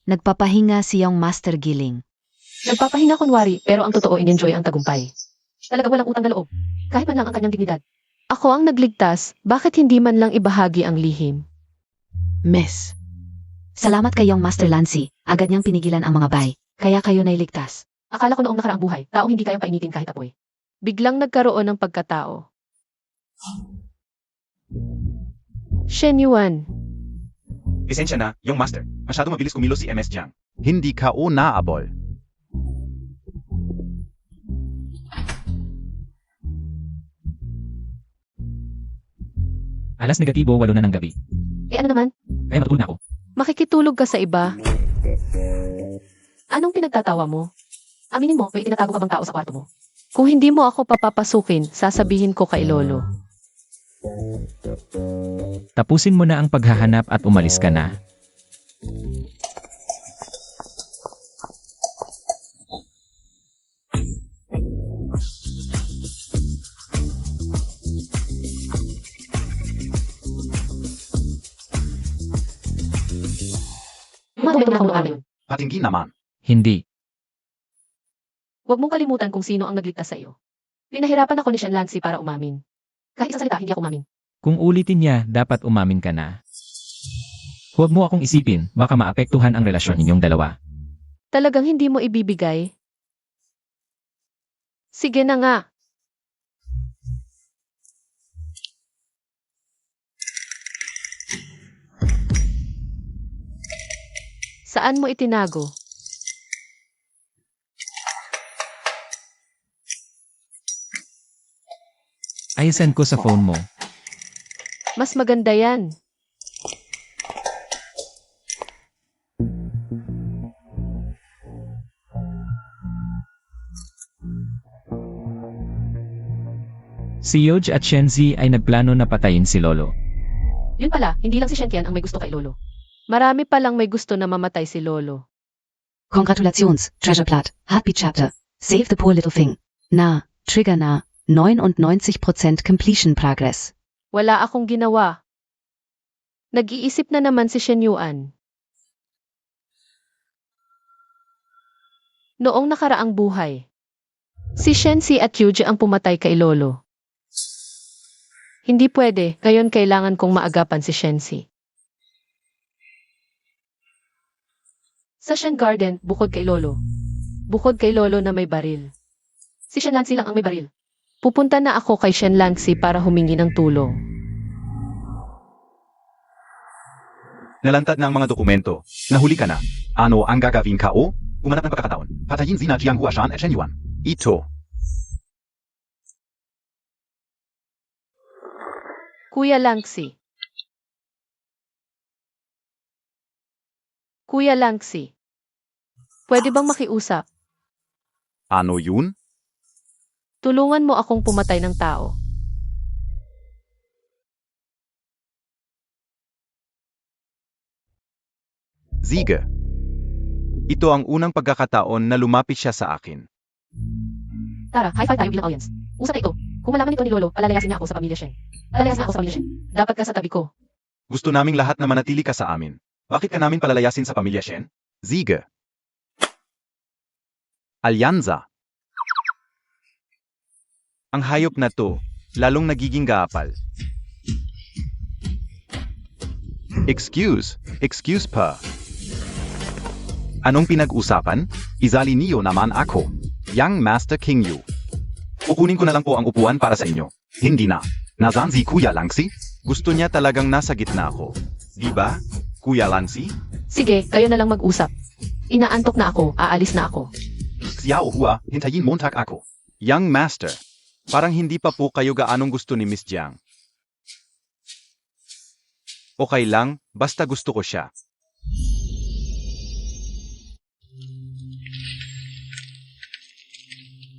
Nagpapahinga siyang Master Giling. Nagpapahinga kunwari, pero ang totoo in-enjoy ang tagumpay. Talaga walang utang na loob. Kahit man lang ang kanyang dignidad. Ako ang nagligtas, bakit hindi man lang ibahagi ang lihim? Miss. Salamat kayong Master Lancy, agad niyang pinigilan ang mga bay, kaya kayo nailigtas. Akala ko noong nakaraang buhay, taong hindi kayang painitin kahit apoy. Biglang nagkaroon ng pagkatao. Shen Yuan, Esensya na, yung master. Masyado mabilis kumilos si MS Jiang. Hindi ka o naabol. Alas negatibo 8 na ng gabi. ano naman? Kaya matulog na ako. Makikitulog ka sa iba? Anong pinagtatawa mo? Aminin mo, may tinatago ka bang tao sa kwarto mo? Kung hindi mo ako papapasukin, sasabihin ko kay Lolo. Tapusin mo na ang paghahanap at umalis ka na. Matuloy na ako noong araw yun. Patingin naman. Hindi. Huwag mong kalimutan kung sino ang nagligtas sa iyo. Pinahirapan ako ni Shen Lancy para umamin. Kahit isang salita, hindi ako umamin. Kung ulitin niya, dapat umamin ka na. Huwag mo akong isipin, baka maapektuhan ang relasyon ninyong dalawa. Talagang hindi mo ibibigay? Sige na nga. Saan mo itinago? Ayasan ko sa phone mo. Mas maganda yan. Si Yoj at Shenzi ay nagplano na patayin si Lolo. Yun pala, hindi lang si Shenkian ang may gusto kay Lolo. Marami palang may gusto na mamatay si Lolo. Congratulations, Treasure Plot, Heartbeat Chapter. Save the poor little thing. Na, Trigger na, 99% Completion Progress. Wala akong ginawa. Nag-iisip na naman si Shen Yuan. Noong nakaraang buhay, si Shenzi at Yuji ang pumatay kay Lolo. Hindi pwede, ngayon kailangan kong maagapan si Shenzi. Sa Shen Garden, bukod kay Lolo. Bukod kay Lolo na may baril. Si Shen Lanxi lang ang may baril. Pupunta na ako kay Shen Lanxi para humingi ng tulong. Nalantad na ang mga dokumento. Nahuli ka na. Ano ang gagawin ka o? Umanap ng pagkakataon. Patayin sina Jiang Huashan at Shen Yuan. Ito. Kuya Langsi. Kuya Langsi. Pwede bang makiusap? Ano yun? Tulungan mo akong pumatay ng tao. Sige. Ito ang unang pagkakataon na lumapit siya sa akin. Tara, high five tayo bilang audience. Usap na ito. Kung malaman ito ni Lolo, palalayasin niya ako sa pamilya Shen. Palalayasin niya ako sa pamilya Shen. Dapat ka sa tabi ko. Gusto naming lahat na manatili ka sa amin. Bakit ka namin palalayasin sa pamilya Shen? Sige. Alyanza. Ang hayop na to, lalong nagiging gaapal. Excuse pa. Anong pinag-usapan? Izali niyo naman ako. Young Master King Yu. Kukunin ko na lang po ang upuan para sa inyo. Hindi na. Nasaan si Kuya Langsi? Gusto niya talagang nasa gitna ako. Di ba, Kuya Langsi? Sige, kayo na lang mag-usap. Inaantok na ako, aalis na ako. Xiao Hua, hintayin montak ako. Young Master, parang hindi pa po kayo gaanong gusto ni Miss Jiang. Okay lang, basta gusto ko siya.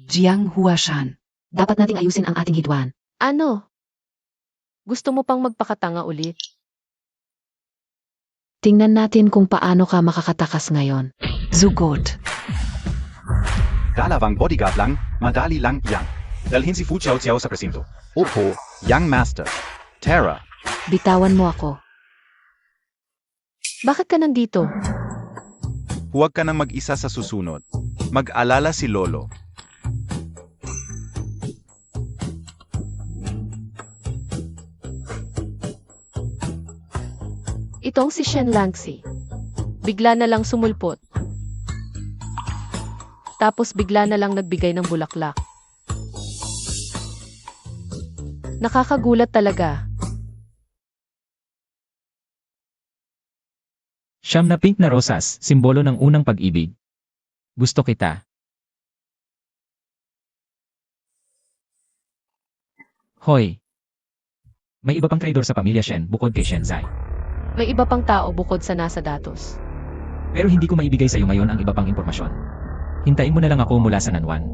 Jiang Huashan. Dapat nating ayusin ang ating hidwaan. Ano? Gusto mo pang magpakatanga ulit? Tingnan natin kung paano ka makakatakas ngayon. Zugot. Dalawang bodyguard lang, madali lang yan. Dalhin si Fu Xiao Xiao sa presinto. Opo, Young Master. Terra, Bitawan mo ako. Bakit ka nandito? Huwag ka nang mag-isa sa susunod. Mag-alala si Lolo. Itong si Shen Langsi. Bigla na lang sumulpot. Tapos bigla na lang nagbigay ng bulaklak. Nakakagulat talaga. Siyam na pink na rosas, simbolo ng unang pag-ibig. Gusto kita. Hoy! May iba pang traidor sa pamilya Shen bukod kay Shenzai. May iba pang tao bukod sa nasa datos. Pero hindi ko maibigay sa iyo ngayon ang iba pang impormasyon. Hintayin mo na lang ako mula sa Nanwan.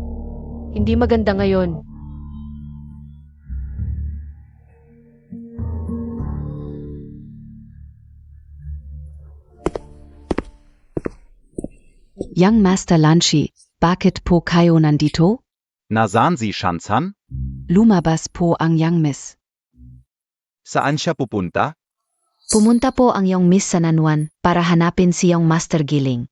Hindi maganda ngayon. Young Master Lanchi, bakit po kayo nandito? nasaan si Shanzan? Lumabas po ang Young Miss. Saan siya pupunta? Pumunta po ang Young Miss sa Nanwan para hanapin si Young Master Giling.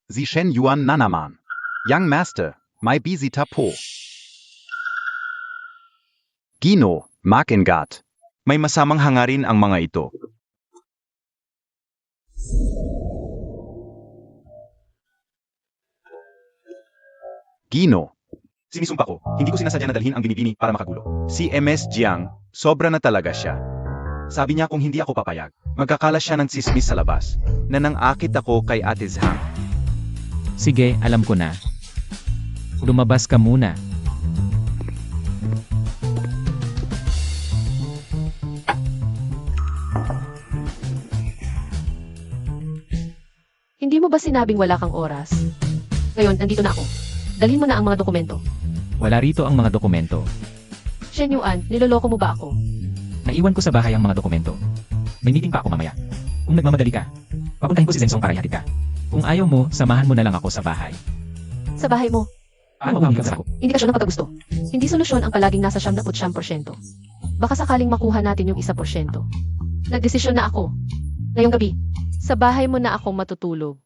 Si Shen Yuan na naman. Young Master, may bisita po. Gino, makingat. May masamang hangarin ang mga ito. Gino, Sinisumpa ko, hindi ko sinasadya na dalhin ang binibini para makagulo. Si MS Jiang, sobra na talaga siya. Sabi niya kung hindi ako papayag, magkakalas siya ng tsismis sa labas. Nanangakit ako kay Ate Zhang. Sige, alam ko na. Lumabas ka muna. Hindi mo ba sinabing wala kang oras? Ngayon, nandito na ako. Dalhin mo na ang mga dokumento. Wala rito ang mga dokumento. Shen Yuan, niloloko mo ba ako? Naiwan ko sa bahay ang mga dokumento. May meeting pa ako mamaya. Kung nagmamadali ka, papuntahin ko si Zensong para ihatid ka. Kung ayaw mo, samahan mo na lang ako sa bahay. Sa bahay mo. Paano kami ako? Indikasyon ng pagkagusto. Hindi solusyon ang palaging nasa 79%. Baka sakaling makuha natin yung 1%. Nagdesisyon na ako. Ngayong gabi, sa bahay mo na akong matutulog.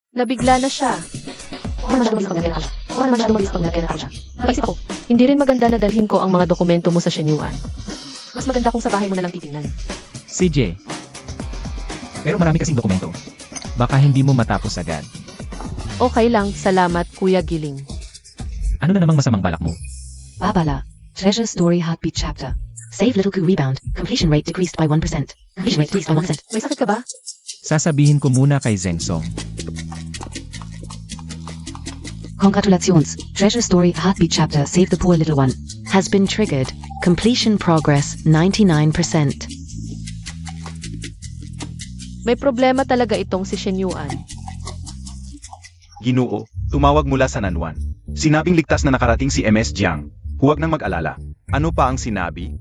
Nabigla na siya. Naisip ako, hindi rin maganda na dalhin ko ang mga dokumento mo sa Shenyuan. Mas maganda kung sa bahay mo na lang titingnan. CJ. Pero marami kasing dokumento. Baka hindi mo matapos agad. Okay lang, salamat Kuya Giling. Ano na namang masamang balak mo? Babala, Treasure Story Heartbeat Chapter. Save little coup rebound. Completion rate decreased by 1%. Completion rate decreased by 1%. May sakit ka ba? Sasabihin ko muna kay Zeng Song. Congratulations. Treasure Story Heartbeat Chapter Save the Poor Little One has been triggered. Completion progress 99%. May problema talaga itong si Shen Yuan. Ginoo, tumawag mula sa Nanwan. Sinabing ligtas na nakarating si MS Jiang. Huwag nang mag-alala. Ano pa ang sinabi?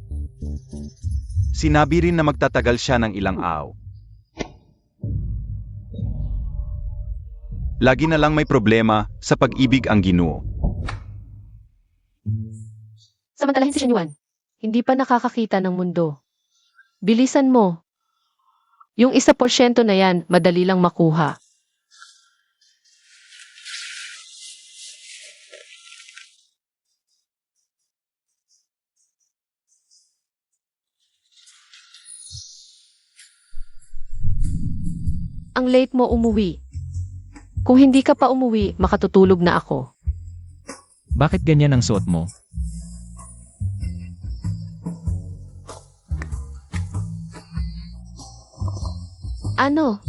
Sinabi rin na magtatagal siya ng ilang araw. Lagi na lang may problema sa pag-ibig ang Ginoo. Samantalahin si Shen Yuan. Hindi pa nakakakita ng mundo. Bilisan mo. Yung 1% na yan, madali lang makuha. Ang late mo umuwi. Kung hindi ka pa umuwi, makatutulog na ako. Bakit ganyan ang suot mo? Ano?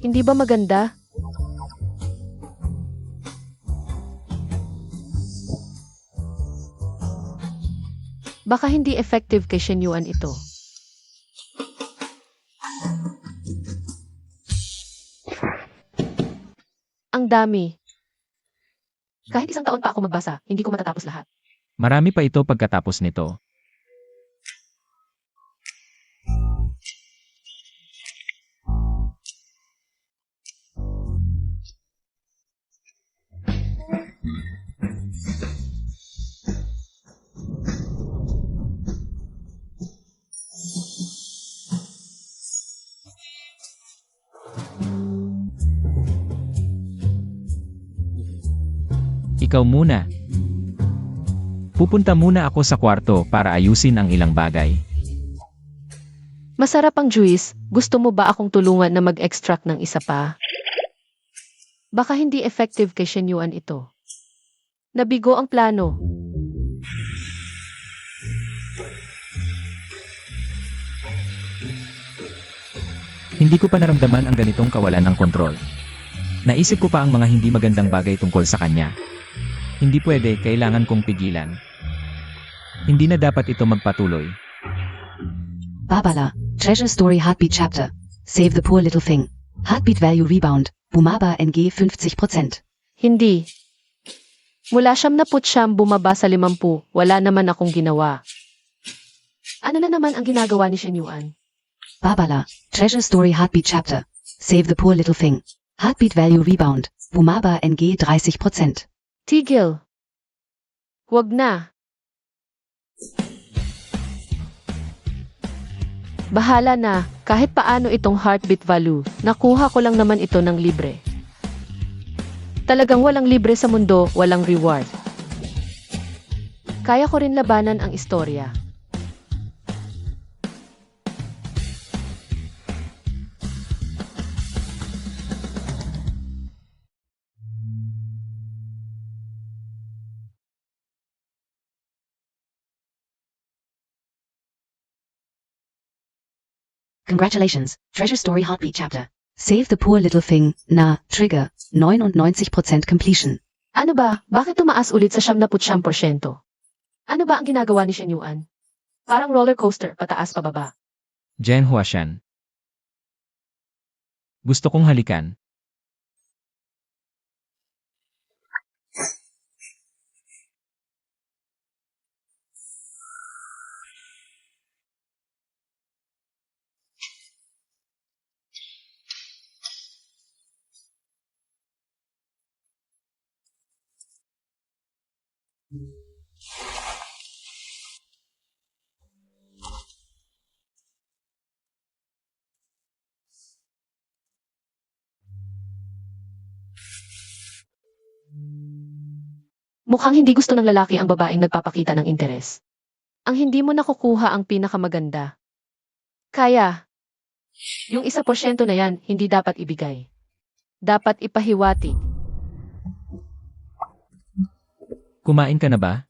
Hindi ba maganda? Baka hindi effective kay Shen Yuan ito. Ang dami. Kahit 1 taon pa ako magbasa, hindi ko matatapos lahat. Marami pa ito pagkatapos nito. Ikaw muna. Pupunta muna ako sa kwarto para ayusin ang ilang bagay. Masarap ang juice. Gusto mo ba akong tulungan na mag-extract ng isa pa? Baka hindi effective kay Shen Yuan ito. Nabigo ang plano. Hindi ko pa naramdaman ang ganitong kawalan ng kontrol. Naisip ko pa ang mga hindi magandang bagay tungkol sa kanya. Hindi pwede, kailangan kong pigilan. Hindi na dapat ito magpatuloy. Babala. Treasure Story Heartbeat Chapter Save the Poor Little Thing. Heartbeat Value Rebound. Bumaba NG 50%. Hindi. Mula 79 bumaba sa 50, wala naman akong ginawa. Ano na naman ang ginagawa ni Shen Yuan? Babala. Treasure Story Heartbeat Chapter Save the Poor Little Thing. Heartbeat Value Rebound. Bumaba NG 30%. Tigil. Huwag na. Bahala na, kahit paano itong heartbeat value, nakuha ko lang naman ito ng libre. Talagang walang libre sa mundo, walang reward. Kaya ko rin labanan ang istorya. Congratulations, Treasure Story Heartbeat Chapter. Save the Poor Little Thing na trigger 99% completion. Ano ba? Bakit tumaas ulit sa 79%? Ano ba ang ginagawa ni Shen Yuan? Parang roller coaster, pataas pababa. Jen Huashan. Gusto kong halikan. Mukhang hindi gusto ng lalaki ang babaeng nagpapakita ng interes. Ang hindi mo nakukuha ang pinakamaganda. Kaya, yung 1% na yan, hindi dapat ibigay. Dapat ipahiwati. Kumain ka na ba?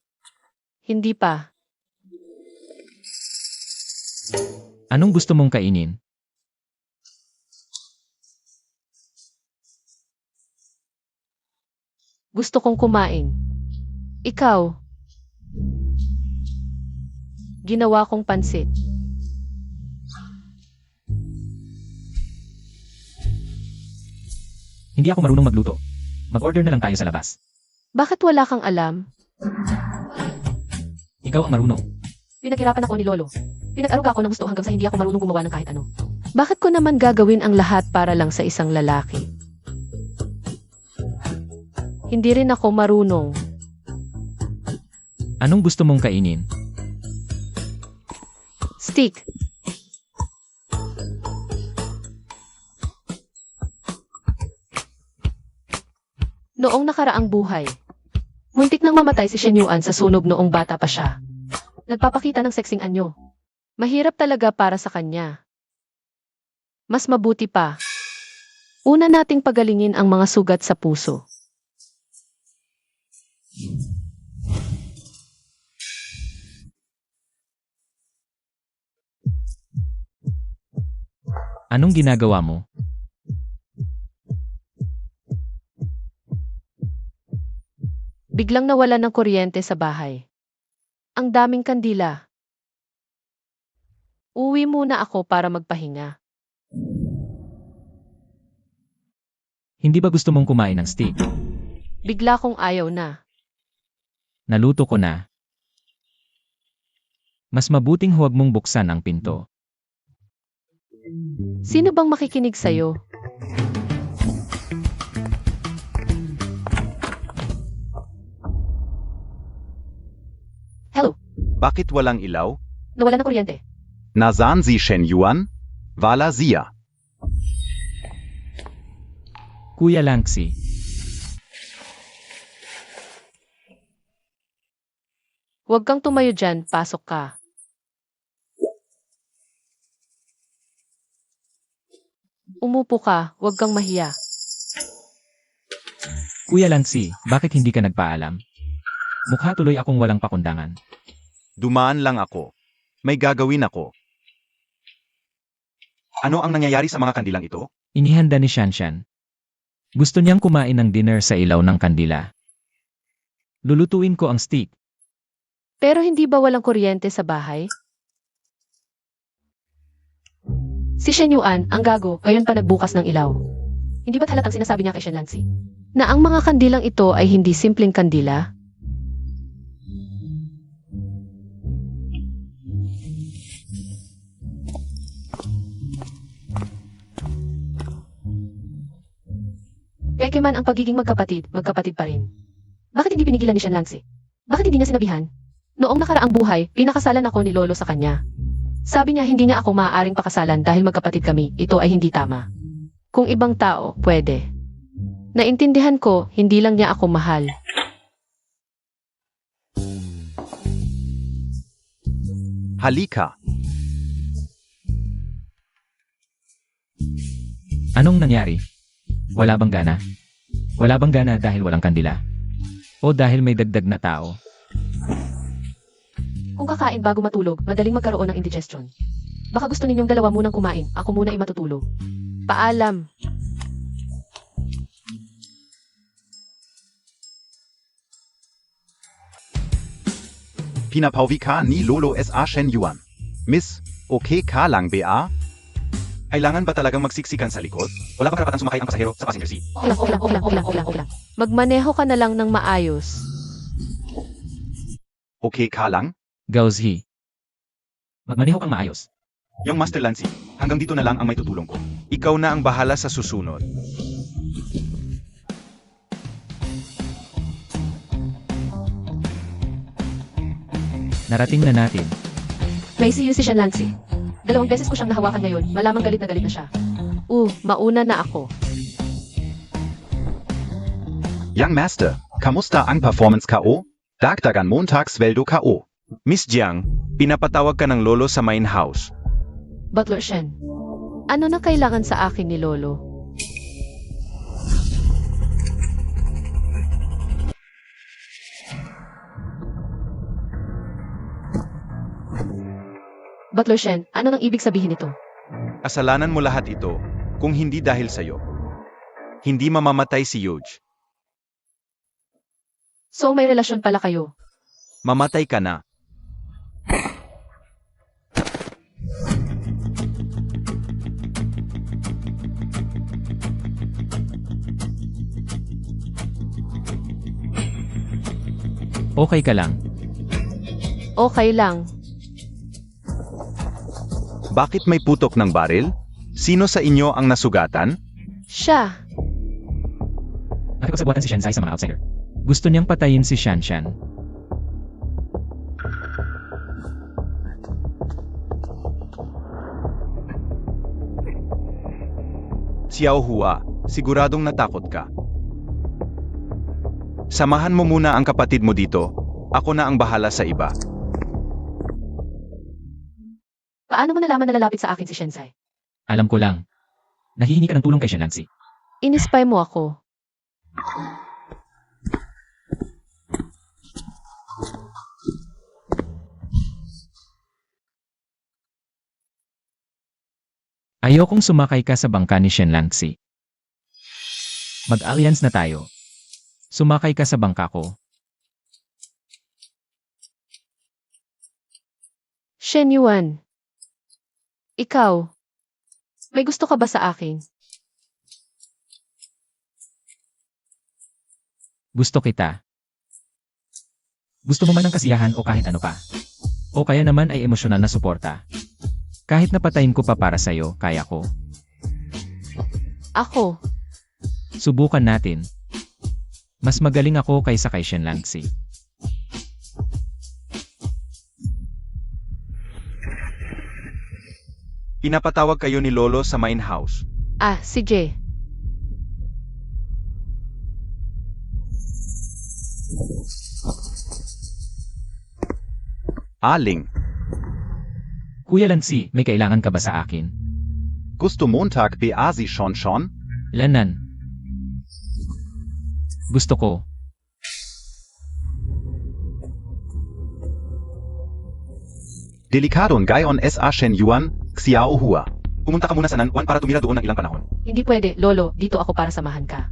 Hindi pa. Anong gusto mong kainin? Gusto kong kumain. Ikaw. Ginawa kong pansit. Hindi ako marunong magluto. Mag-order na lang tayo sa labas. Bakit wala kang alam? Ikaw ang marunong. Pinaghirapan ako ni Lolo. Pinag-aruga ako ng gusto hanggang sa hindi ako marunong gumawa ng kahit ano. Bakit ko naman gagawin ang lahat para lang sa isang lalaki? Hindi rin ako marunong. Anong gusto mong kainin? Steak. Noong nakaraang buhay, muntik nang mamatay si Shen Yuan sa sunog noong bata pa siya. Nagpapakita ng sexing anyo. Mahirap talaga para sa kanya. Mas mabuti pa. Una nating pagalingin ang mga sugat sa puso. Anong ginagawa mo? Biglang nawalan ng kuryente sa bahay. Ang daming kandila. Uwi muna ako para magpahinga. Hindi ba gusto mong kumain ng steak? Bigla kong ayaw na. Naluto ko na. Mas mabuting huwag mong buksan ang pinto. Sino bang makikinig sa'yo? Hello, Bakit walang ilaw? nawalan ng kuryente. Nasaan si Shen Yuan? Wala siya. Kuya Langxi, Huwag kang tumayo dyan, pasok ka. Umupo ka, huwag kang mahiya. Kuya Langxi, bakit hindi ka nagpaalam? Mukha tuloy akong walang pakundangan. Dumaan lang ako. May gagawin ako. Ano ang nangyayari sa mga kandilang ito? Inihanda ni Shanshan. Gusto niyang kumain ng dinner sa ilaw ng kandila. Lulutuin ko ang steak. Pero hindi ba walang kuryente sa bahay? Si Shen Yuan, ang gago, ngayon pa nagbukas ng ilaw. Hindi ba't halatang sinasabi niya kay Shen Lanzi na ang mga kandilang ito ay hindi simpleng kandila? Peke man ang pagiging magkapatid, magkapatid pa rin. Bakit hindi pinigilan ni Shen Lanzi? Bakit hindi niya sinabihan? Noong nakaraang buhay, pinakasalan ako ni Lolo sa kanya. Sabi niya hindi niya ako maaaring pakasalan dahil magkapatid kami, ito ay hindi tama. Kung ibang tao, pwede. Naintindihan ko, hindi lang niya ako mahal. Halika. Anong nangyari? Wala bang gana? Wala bang gana dahil walang kandila? O dahil may dagdag na tao? Kung kakain bago matulog, madaling magkaroon ng indigestion. Baka gusto ninyong dalawa munang kumain, ako muna ay matutulog. Paalam. Pinapauwi ka ni Lolo S.A. Shen Yuan. Miss, okay ka lang ba? Kailangan ba talagang magsiksikan sa likod? Wala ba karapatan sumakay ang pasahero sa passenger seat? Okay lang. Magmaneho ka na lang ng maayos. Okay ka lang? Gaozi. Magmaneho kang maayos. Yung Master Lanzi, hanggang dito na lang ang may tutulong ko. Ikaw na ang bahala sa susunod. Narating na natin. May see you si Shen Lanzi. 2 beses ko siyang nahawakan ngayon, malamang galit na siya. Mauna na ako. Young Master, kamusta ang performance KO? Dagdagan Montag sweldo KO. Miss Jiang, pinapatawag ka ng lolo sa main house. Butler Shen, ano na kailangan sa akin ni Lolo? Butler Shen, ano nang ibig sabihin nito? Kasalanan mo lahat ito, kung hindi dahil sa'yo. Hindi mamamatay si Yuge. So may relasyon pala kayo. Mamatay ka na. Okay ka lang. Okay lang. Bakit may putok ng baril? Sino sa inyo ang nasugatan? Siya. Nakipagsabuatan si Shenzai sa mga outsider. Gusto niyang patayin si Shanshan. Xiao Hua, siguradong natakot ka. Samahan mo muna ang kapatid mo dito. Ako na ang bahala sa iba. Paano mo nalaman na lalapit sa akin si Shenzai? Alam ko lang. Nahihingi ka ng tulong kay Shenlanxi. Inispy mo ako. Ayokong sumakay ka sa bangka ni Shenlanxi. Mag-alliance na tayo. Sumakay ka sa bangka ko. Shen Yuan. Ikaw. May gusto ka ba sa akin? Gusto kita. Gusto mo man ng kasiyahan o kahit ano pa. O kaya naman ay emosyonal na suporta. Kahit napatayin ko pa para sa'yo, kaya ko. Ako. Subukan natin. Mas magaling ako kaysa kay Shenlanxi. Pinapatawag kayo ni Lolo sa main house. Ah, si Jay. Aling, Kuya Lansi, may kailangan ka ba sa akin? gusto Montag ba si Shon? Lanan. Gusto ko. Delikadon gayon sa Shen Yuan, Xiao Hua. Pumunta ka muna sa Nanwan para tumira doon ng ilang panahon. Hindi pwede, Lolo. Dito ako para samahan ka.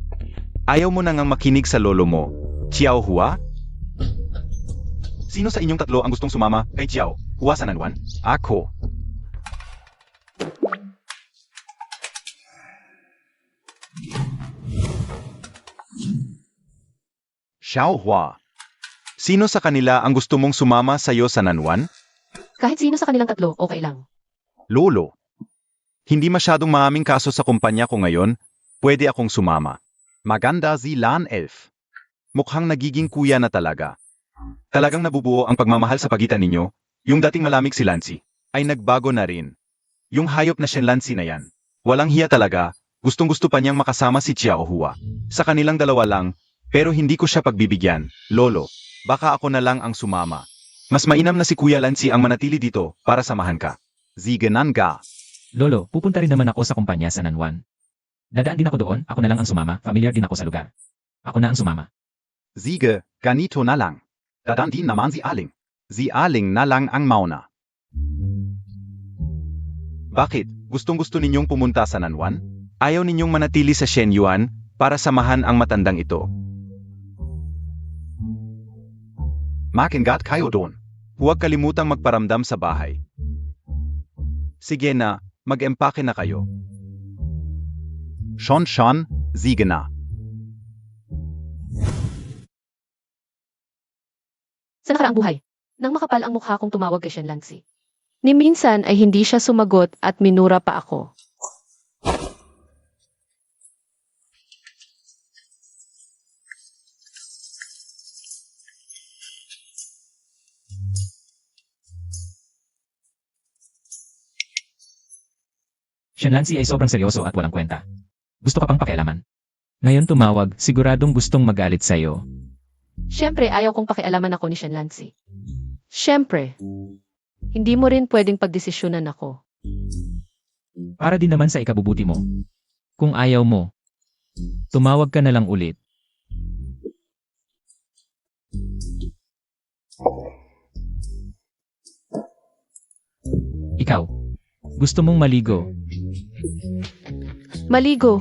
Ayaw mo na ngang makinig sa lolo mo, Xiao Hua? Sino sa inyong tatlo ang gustong sumama kay Xiao Hua sa Nanwan? Ako. Xiao Hua. Sino sa kanila ang gusto mong sumama sa'yo sa Nanwan? Kahit sino sa kanilang tatlo, okay lang. Lolo. Hindi masyadong maaming kaso sa kumpanya ko ngayon, pwede akong sumama. Maganda si Lan Elf. Mukhang nagiging kuya na talaga. Talagang nabubuo ang pagmamahal sa pagitan ninyo, yung dating malamig si Lancy, ay nagbago na rin. Yung hayop na Shenlanxi na yan. Walang hiya talaga, gustong-gusto pa niyang makasama si Xiao Hua. Sa kanilang dalawa lang, pero hindi ko siya pagbibigyan, Lolo. Baka ako na lang ang sumama. Mas mainam na si Kuya Lancy ang manatili dito para samahan ka. Ziganan ga. Lolo, pupunta rin naman ako sa kumpanya sa Nanwan. Dadaan din ako doon, ako na lang ang sumama, familiar din ako sa lugar. Ako na ang sumama. Sige, ganito na lang. Dadaan din naman si Aling. Si Aling na lang ang mauna. Bakit? Gustong-gusto ninyong pumunta sa Nanwan? Ayaw ninyong manatili sa Shenyuan para samahan ang matandang ito. Makingat kayo doon. Huwag kalimutang magparamdam sa bahay. Sige na, mag-empake na kayo. Shon, sige na. Sa nakaraang buhay, nang makapal ang mukha kong tumawag kay Shenlanxi. Ni minsan ay hindi siya sumagot at minura pa ako. Shenlanxi ay sobrang seryoso at walang kwenta. Gusto ka pang pakialaman? Ngayon tumawag, siguradong gustong magalit sa'yo. Siyempre, ayaw kong pakialaman ako ni Shenlanxi. Siyempre, hindi mo rin pwedeng pagdesisyonan ako. Para din naman sa ikabubuti mo. Kung ayaw mo, tumawag ka na lang ulit. Gusto mong maligo. Maligo.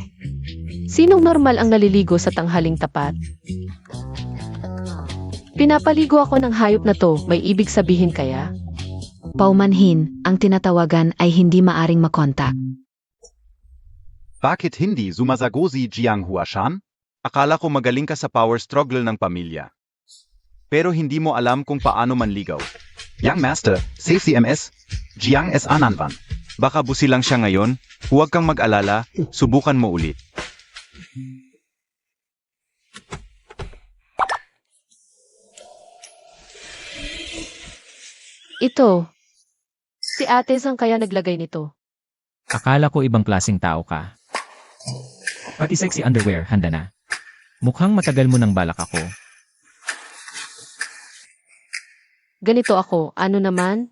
Sinong normal ang naliligo sa tanghaling tapat? Pinapaligo ako ng hayop na to, may ibig sabihin kaya? Paumanhin, ang tinatawagan ay hindi maaring makontak. Bakit hindi sumasagot si Jiang Huashan? Akala ko magaling ka sa power struggle ng pamilya. Pero hindi mo alam kung paano manligaw. Young Master, CCMS, Jiang S. Ananvan. Baka busi lang siya ngayon, huwag kang mag-alala, subukan mo ulit. Ito. Si ate sang kaya naglagay nito. Akala ko ibang klaseng tao ka. Pati sexy underwear, handa na. Mukhang matagal mo nang balak ako. Ganito ako, ano naman?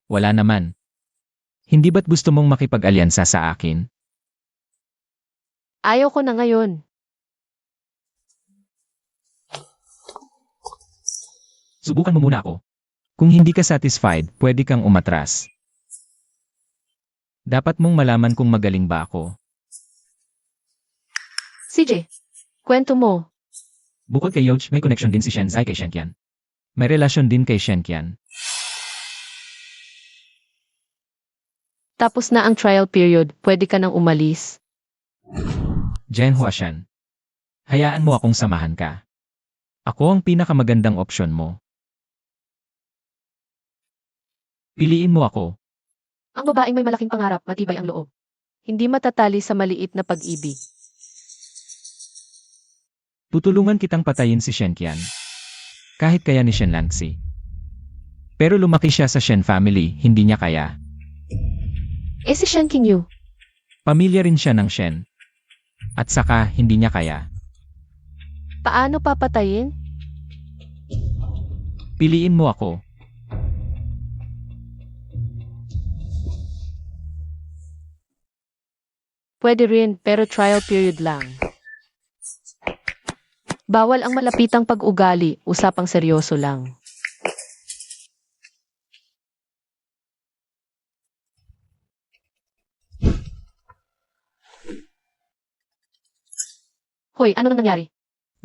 Wala naman. Hindi ba't gusto mong makipag-alyansa sa akin? Ayaw ko na ngayon. Subukan mo muna ako. Kung hindi ka satisfied, pwede kang umatras. Dapat mong malaman kung magaling ba ako. CJ, kwento mo. Bukod kay Yoch, may connection din si Shenzai kay Shenqian. May relasyon din kay Shenqian. Tapos na ang trial period, pwede ka nang umalis. Jen Huashan. Hayaan mo akong samahan ka. Ako ang pinakamagandang opsyon mo. Piliin mo ako. Ang babaeng may malaking pangarap, matibay ang loob. Hindi matatali sa maliit na pag-ibig. Tutulungan kitang patayin si Shenqian. Kahit kaya ni Shen Lanxi. Pero lumaki siya sa Shen family, hindi niya kaya. Si Shen Qingyu. Pamilya rin siya ng Shen. At saka, hindi niya kaya. Paano papatayin? Piliin mo ako. Pwede rin, pero trial period lang. Bawal ang malapitang pag-ugali, usapang seryoso lang. Hoy, ano nang nangyari?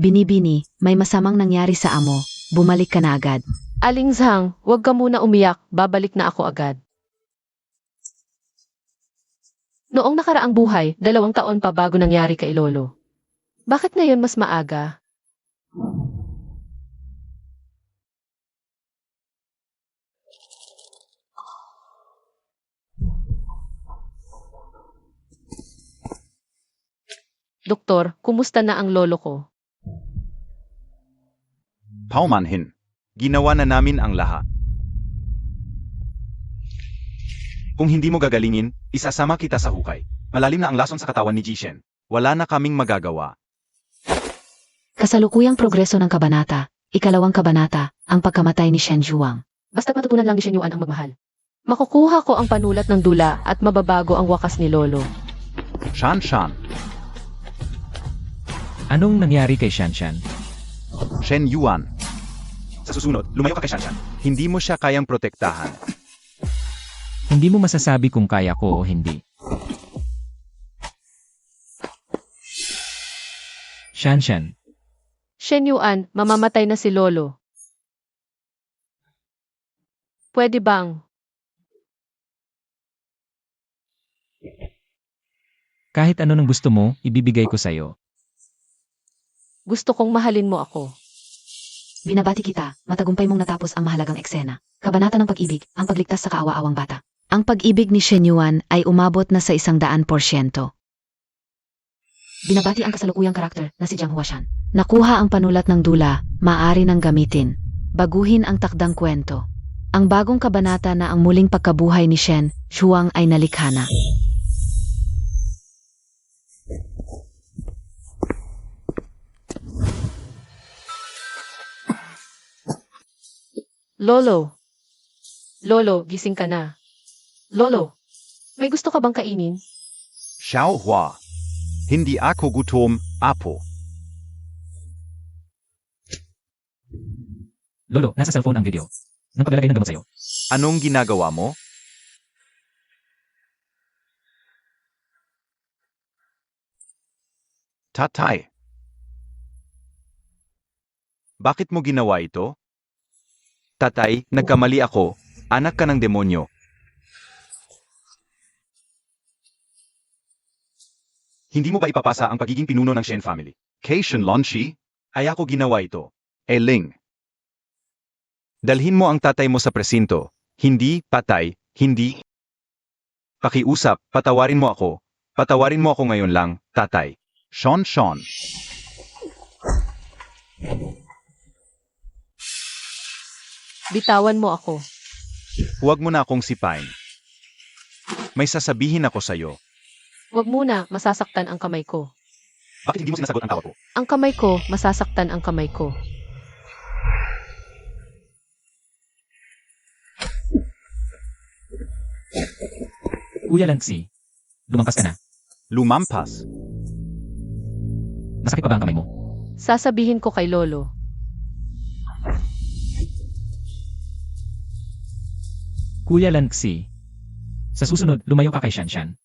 Binibini, may masamang nangyari sa amo. Bumalik ka na agad. Aling Zhang, huwag ka muna umiyak, babalik na ako agad. Noong nakaraang buhay, 2 taon pa bago nangyari kay Lolo. Bakit ngayon mas maaga? Doktor, kumusta na ang lolo ko? Paumanhin. Ginawa na namin ang lahat. Kung hindi mo gagalingin, isasama kita sa hukay. Malalim na ang lason sa katawan ni Jishen. Wala na kaming magagawa. Kasalukuyang progreso ng kabanata. Ikalawang kabanata, ang pagkamatay ni Shen Zhuang. Basta matutunan lang ni Shen Yuan ang magmahal. Makukuha ko ang panulat ng dula at mababago ang wakas ni Lolo. Shan Shan. Anong nangyari kay Shanshan? Shen Yuan. Sa susunod, lumayo ka kay Shanshan. Hindi mo siya kayang protektahan. Hindi mo masasabi kung kaya ko o hindi. Shanshan. Shen Yuan, mamamatay na si Lolo. Pwede bang? Kahit ano nang gusto mo, ibibigay ko sa'yo. Gusto kong mahalin mo ako. Binabati kita, matagumpay mong natapos ang mahalagang eksena. Kabanata ng pag-ibig, ang pagligtas sa kaawa-awang bata. Ang pag-ibig ni Shen Yuan ay umabot na sa 100%. Binabati ang kasalukuyang karakter na si Jiang Huashan. Nakuha ang panulat ng dula, maaari nang gamitin. Baguhin ang takdang kwento. Ang bagong kabanata na ang muling pagkabuhay ni Shen Zhuang ay nalikha na. Lolo. Lolo, gising ka na. Lolo, may gusto ka bang kainin? Xiao Hua. Hindi ako gutom, apo. Lolo, nasa cellphone ang video. Nang paglalagay ng gamot sa'yo. Anong ginagawa mo? Tatay. Bakit mo ginawa ito? Tatay, nagkamali ako. Anak ka ng demonyo. Hindi mo ba ipapasa ang pagiging pinuno ng Shen family? Kay Shenlonshi? Ay ako ginawa ito. Ling. Dalhin mo ang tatay mo sa presinto. Hindi, patay, hindi. Pakiusap, patawarin mo ako. Patawarin mo ako ngayon lang, tatay. Sean. Bitawan mo ako. Huwag mo na akong sipain. May sasabihin ako sa'yo. Huwag muna, masasaktan ang kamay ko. Bakit hindi mo sinasagot ang tawag ko? Ang kamay ko, masasaktan ang kamay ko. Kuya Langsi, lumampas ka na. Lumampas. Masakit pa ba ang kamay mo? Sasabihin ko kay Lolo. Kuya Langsi, sa susunod, lumayo ka kay Shanshan.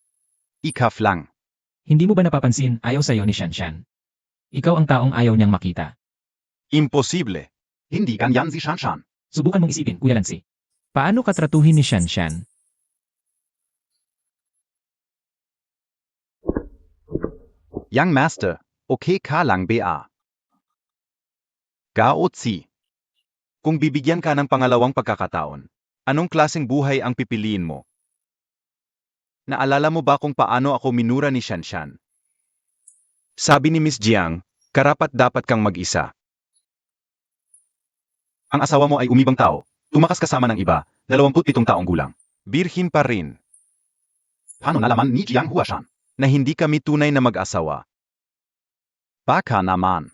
Ikaf lang. Hindi mo ba napapansin ayaw sa'yo ni Shanshan? Ikaw ang taong ayaw niyang makita. Imposible. Hindi ganyan si Shanshan. Subukan mong isipin, Kuya Langsi. Paano ka tratuhin ni Shanshan? Young Master, okay ka lang ba? Gaotsi. Kung bibigyan ka ng pangalawang pagkakataon, anong klaseng buhay ang pipiliin mo? Naalala mo ba kung paano ako minura ni Shanshan? Sabi ni Miss Jiang, karapat dapat kang mag-isa. Ang asawa mo ay umibang tao, tumakas kasama ng iba, 27 taong gulang. Birhin pa rin. Paano nalaman ni Jiang Huashan? Na hindi kami tunay na mag-asawa. Baka naman.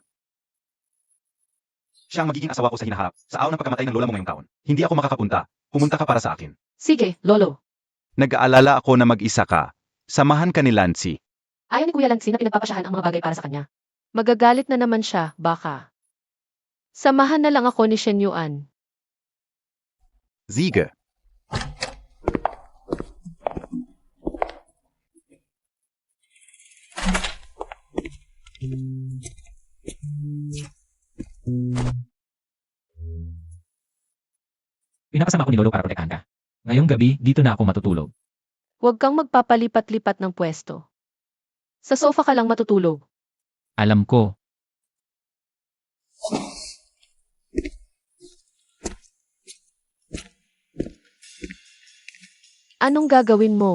Siya ang magiging asawa ko sa hinaharap, sa araw ng pagkamatay ng lola mo ngayong taon. Hindi ako makakapunta, pumunta ka para sa akin. Sige, Lolo. Nag-aalala ako na mag-isa ka. Samahan ka ni Lancy. Ayaw ni Kuya Langsi na pinagpapasyahan ang mga bagay para sa kanya. Magagalit na naman siya, baka. Samahan na lang ako ni Shen Yuan. Sige. Pinapasama ako ni Lolo para protektahan ka. Ngayong gabi, dito na ako matutulog. Huwag kang magpapalipat-lipat ng pwesto. Sa sofa ka lang matutulog. Alam ko, Anong gagawin mo?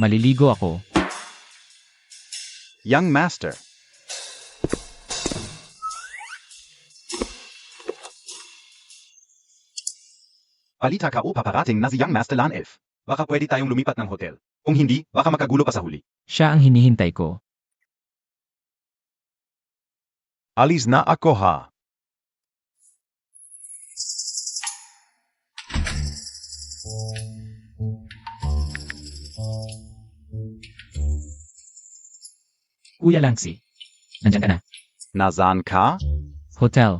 maliligo ako. Young Master. Balita ka o paparating na si Young Master Lan Elf. Baka pwede tayong lumipat ng hotel. Kung hindi, baka makagulo pa sa huli. Siya ang hinihintay ko. Alis na ako ha. Kuya Langsi, nandyan ka na. Nasaan ka? Hotel.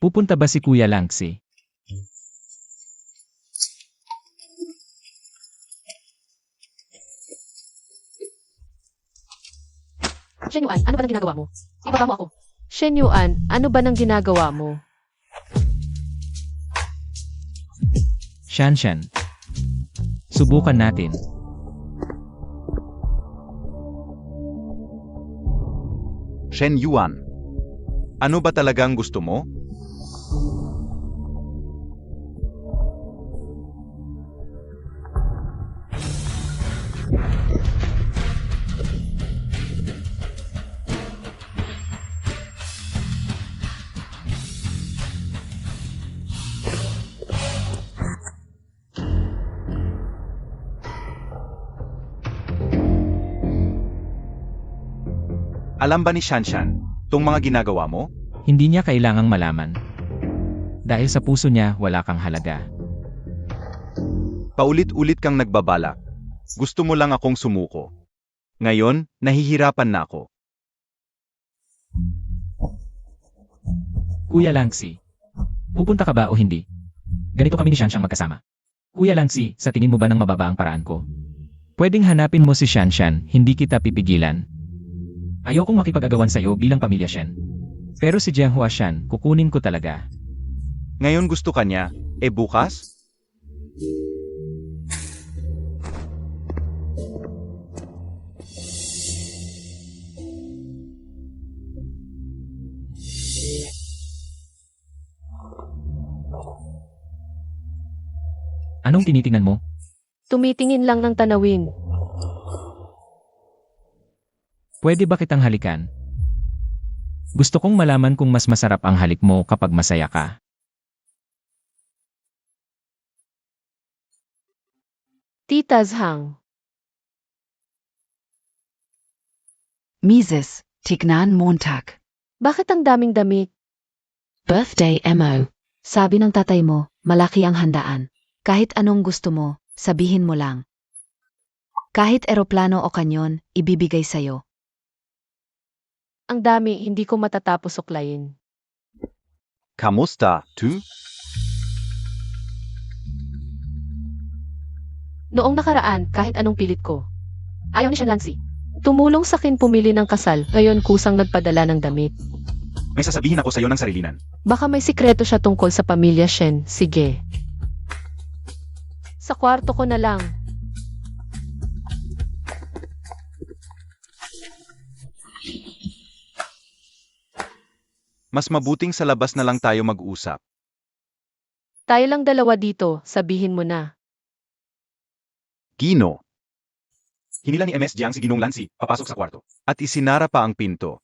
Pupunta ba si Kuya Langsi? Shen Yuan, ano ba nang ginagawa mo? Ibaba mo ako. Shen Yuan, ano ba nang ginagawa mo? Shanshan. Subukan natin. Shen Yuan. Ano ba talagang gusto mo? Alam ba ni Shanshan, tong mga ginagawa mo? Hindi niya kailangang malaman. Dahil sa puso niya, wala kang halaga. Paulit-ulit kang nagbabalak. Gusto mo lang akong sumuko. Ngayon, nahihirapan na ako. Kuya Langsi, pupunta ka ba o hindi? Ganito kami ni Shanshan magkasama. Kuya Langsi, sa tingin mo ba ng mababa ang paraan ko? Pwedeng hanapin mo si Shanshan, hindi kita pipigilan. Ayokong makipag-agawan sa'yo bilang pamilya Shen. Pero si Jiang Huashan, kukunin ko talaga. Ngayon gusto ka niya, bukas? Anong tinitingnan mo? Tumitingin lang ng tanawin. Pwede ba kitang halikan? Gusto kong malaman kung mas masarap ang halik mo kapag masaya ka. Tita Zhang. Mises, Tignan Montag. Bakit ang daming damit? Birthday MO. Sabi ng tatay mo, malaki ang handaan. Kahit anong gusto mo, sabihin mo lang. Kahit eroplano o kanyon, ibibigay sa'yo. Ang dami, hindi ko matatapos suklayin. Kamusta, tu? Noong nakaraan, kahit anong pilit ko. Ayaw ni Shenlansi. Tumulong sa akin pumili ng kasal, ngayon kusang nagpadala ng damit. May sasabihin ako sa'yo ng sarilinan. Baka may sikreto siya tungkol sa pamilya Shen, sige. Sa kwarto ko na lang. Mas mabuting sa labas na lang tayo mag-usap. Tayo lang dalawa dito, sabihin mo na. Gino, Hinila ni MS Jiang si Ginong Lansi, papasok sa kwarto. at isinara pa ang pinto.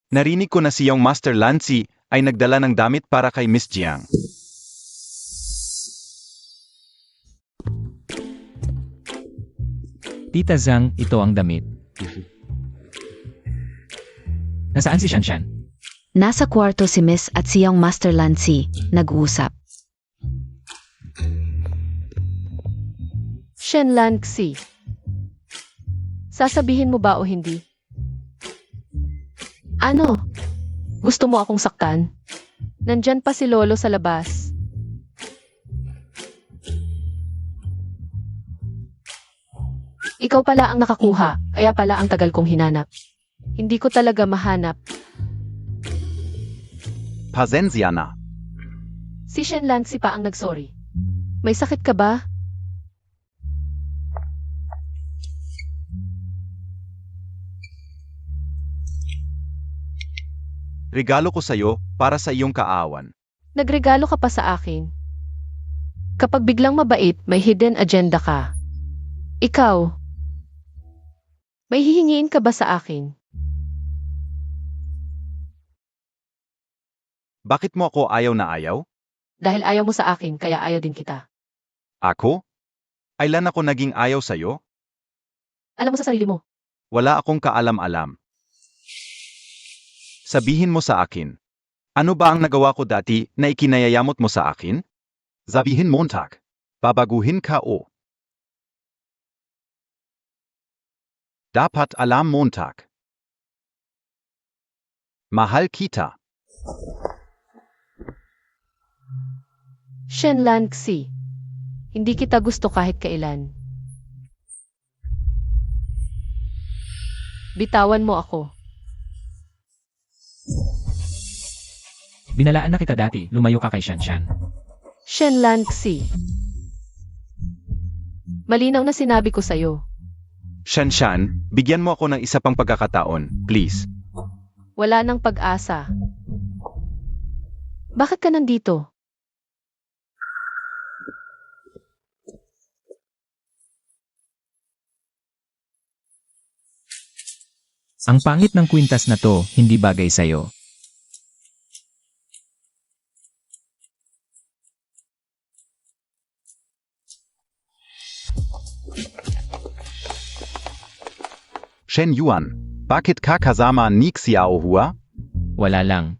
Narinig ko na siyang Master Lancy ay nagdala ng damit para kay Miss Jiang. Tita Zhang, ito ang damit. Nasaan si Shanshan? Nasa kwarto si Miss at siyang Master Lancy, nag-uusap. Shenlansi. Sasabihin mo ba o hindi? Ano? Gusto mo akong saktan? Nandyan pa si Lolo sa labas. Ikaw pala ang nakakuha, kaya pala ang tagal kong hinanap. Hindi ko talaga mahanap. Pasensya na. Si Shenlansi pa ang nagsorry. May sakit ka ba? Regalo ko sa'yo para sa iyong kaawan. Nagregalo ka pa sa akin. Kapag biglang mabait, may hidden agenda ka. Ikaw, may hihingiin ka ba sa akin? Bakit mo ako ayaw na ayaw? Dahil ayaw mo sa akin, kaya ayaw din kita. Ako? Ailan ako naging ayaw sa'yo? Alam mo sa sarili mo, Wala akong kaalam-alam. Sabihin mo sa akin. Ano ba ang nagawa ko dati na ikinayayamot mo sa akin? Sabihin Montag. Babaguhin ka o. Dapat alam Montag. Mahal kita. Shenlansi. Hindi kita gusto kahit kailan. Bitawan mo ako. Binalaan na kita dati, lumayo ka kay Shanshan. Shenlansi. Malinaw na sinabi ko sa'yo. Shanshan, bigyan mo ako ng isa pang pagkakataon, please. Wala nang pag-asa. Bakit ka nandito? Ang pangit ng kwintas na to, hindi bagay sa'yo. Shen Yuan, bakit ka kasama ni Xiao Hua? Wala lang.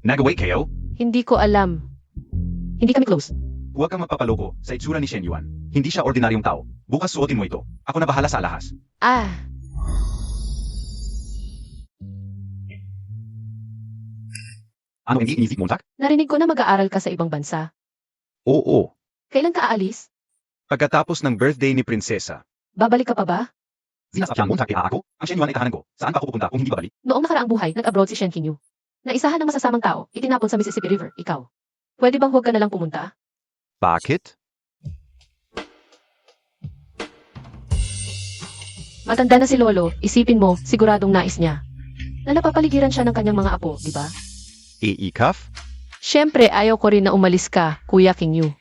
Nagaway kayo? Hindi ko alam. Hindi kami close. Huwag kang magpapaloko sa itsura ni Shen Yuan. Hindi siya ordinaryong tao. Bukas suotin mo ito. Ako na bahala sa alahas. Ah, Ano hindi inisip Montag? narinig ko na mag-aaral ka sa ibang bansa. Oo. Kailan ka aalis? Pagkatapos ng birthday ni Prinsesa. Babalik ka pa ba? Zia sa Piang Moon, ako? Ang Shen Yuan ay tahanan ko. Saan pa ako pupunta kung hindi babalik? Noong nakaraang buhay, nag-abroad si Shen Qingyu. Naisahan ng masasamang tao, itinapon sa Mississippi River, ikaw. Pwede bang huwag ka na lang pumunta? Bakit? Matanda na si Lolo, isipin mo, siguradong nais niya. Na napapaligiran siya ng kanyang mga apo, di ba? Ikaf? Siyempre, ayaw ko rin na umalis ka, Kuya Qingyu.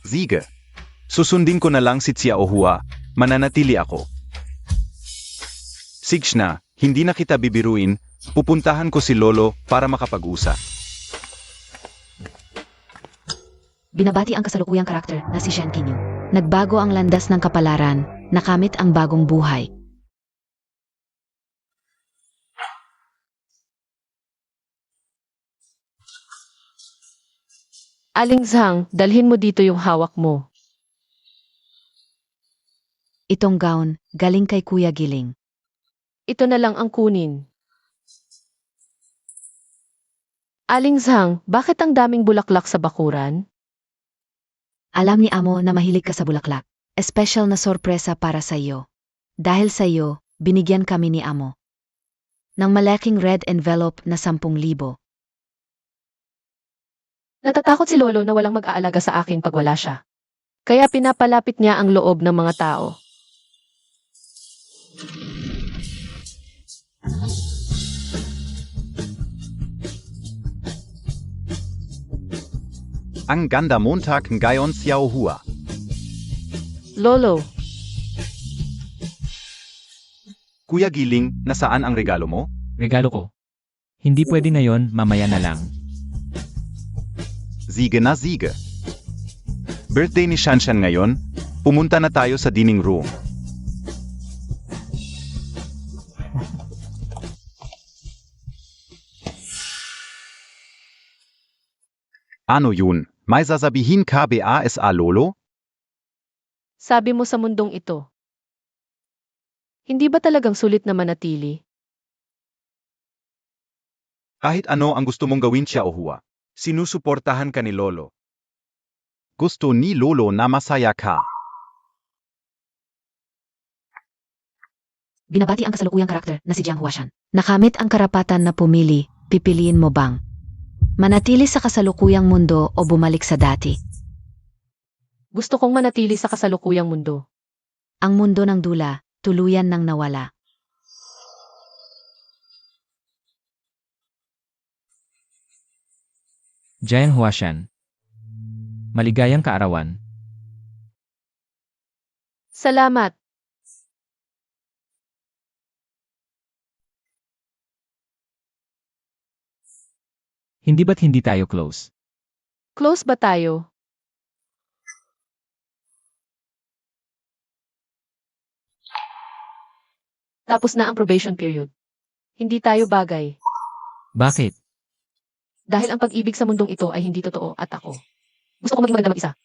Sige. Susundin ko na lang si Xiao Hua. Mananatili ako. Sigshna, hindi na kita bibiruin. Pupuntahan ko si Lolo para makapag-usap. Binabati ang kasalukuyang karakter na si Shen Qingyu. Nagbago ang landas ng kapalaran, nakamit ang bagong buhay. Aling Zhang, dalhin mo dito yung hawak mo. Itong gown, galing kay Kuya Giling. Ito na lang ang kunin. Aling Zhang, bakit ang daming bulaklak sa bakuran? Alam ni Amo na mahilig ka sa bulaklak. Espesyal na sorpresa para sa iyo. Dahil sa iyo, binigyan kami ni Amo ng malaking red envelope na 10,000. Natatakot si Lolo na walang mag-aalaga sa akin pag wala siya. Kaya pinapalapit niya ang loob ng mga tao. Ang ganda Montag ngayon Xiao Hua. Lolo, Kuya Giling, nasaan ang regalo mo? Regalo ko. Hindi pwede ngayon, mamaya na lang. Sige na sige. Birthday ni Shanshan ngayon. Pumunta na tayo sa dining room. Ano yun? May sasabihin ka ba sa Lolo? sabi mo sa mundong ito. Hindi ba talagang sulit na manatili? Kahit ano ang gusto mong gawin, Xiao Hua. Sinusuportahan ka ni Lolo. Gusto ni Lolo na masaya ka. Binabati ang kasalukuyang karakter na si Jiang Huashan. Nakamit ang karapatan na pumili, pipiliin mo bang manatili sa kasalukuyang mundo o bumalik sa dati? Gusto kong manatili sa kasalukuyang mundo. Ang mundo ng dula, tuluyan nang nawala. Jiang Huashan. Maligayang kaarawan. Salamat. Hindi ba't hindi tayo close? Close ba tayo? Tapos na ang probation period. Hindi tayo bagay. Bakit? Dahil ang pag-ibig sa mundong ito ay hindi totoo at ako. Gusto ko maging maganda mag-isa.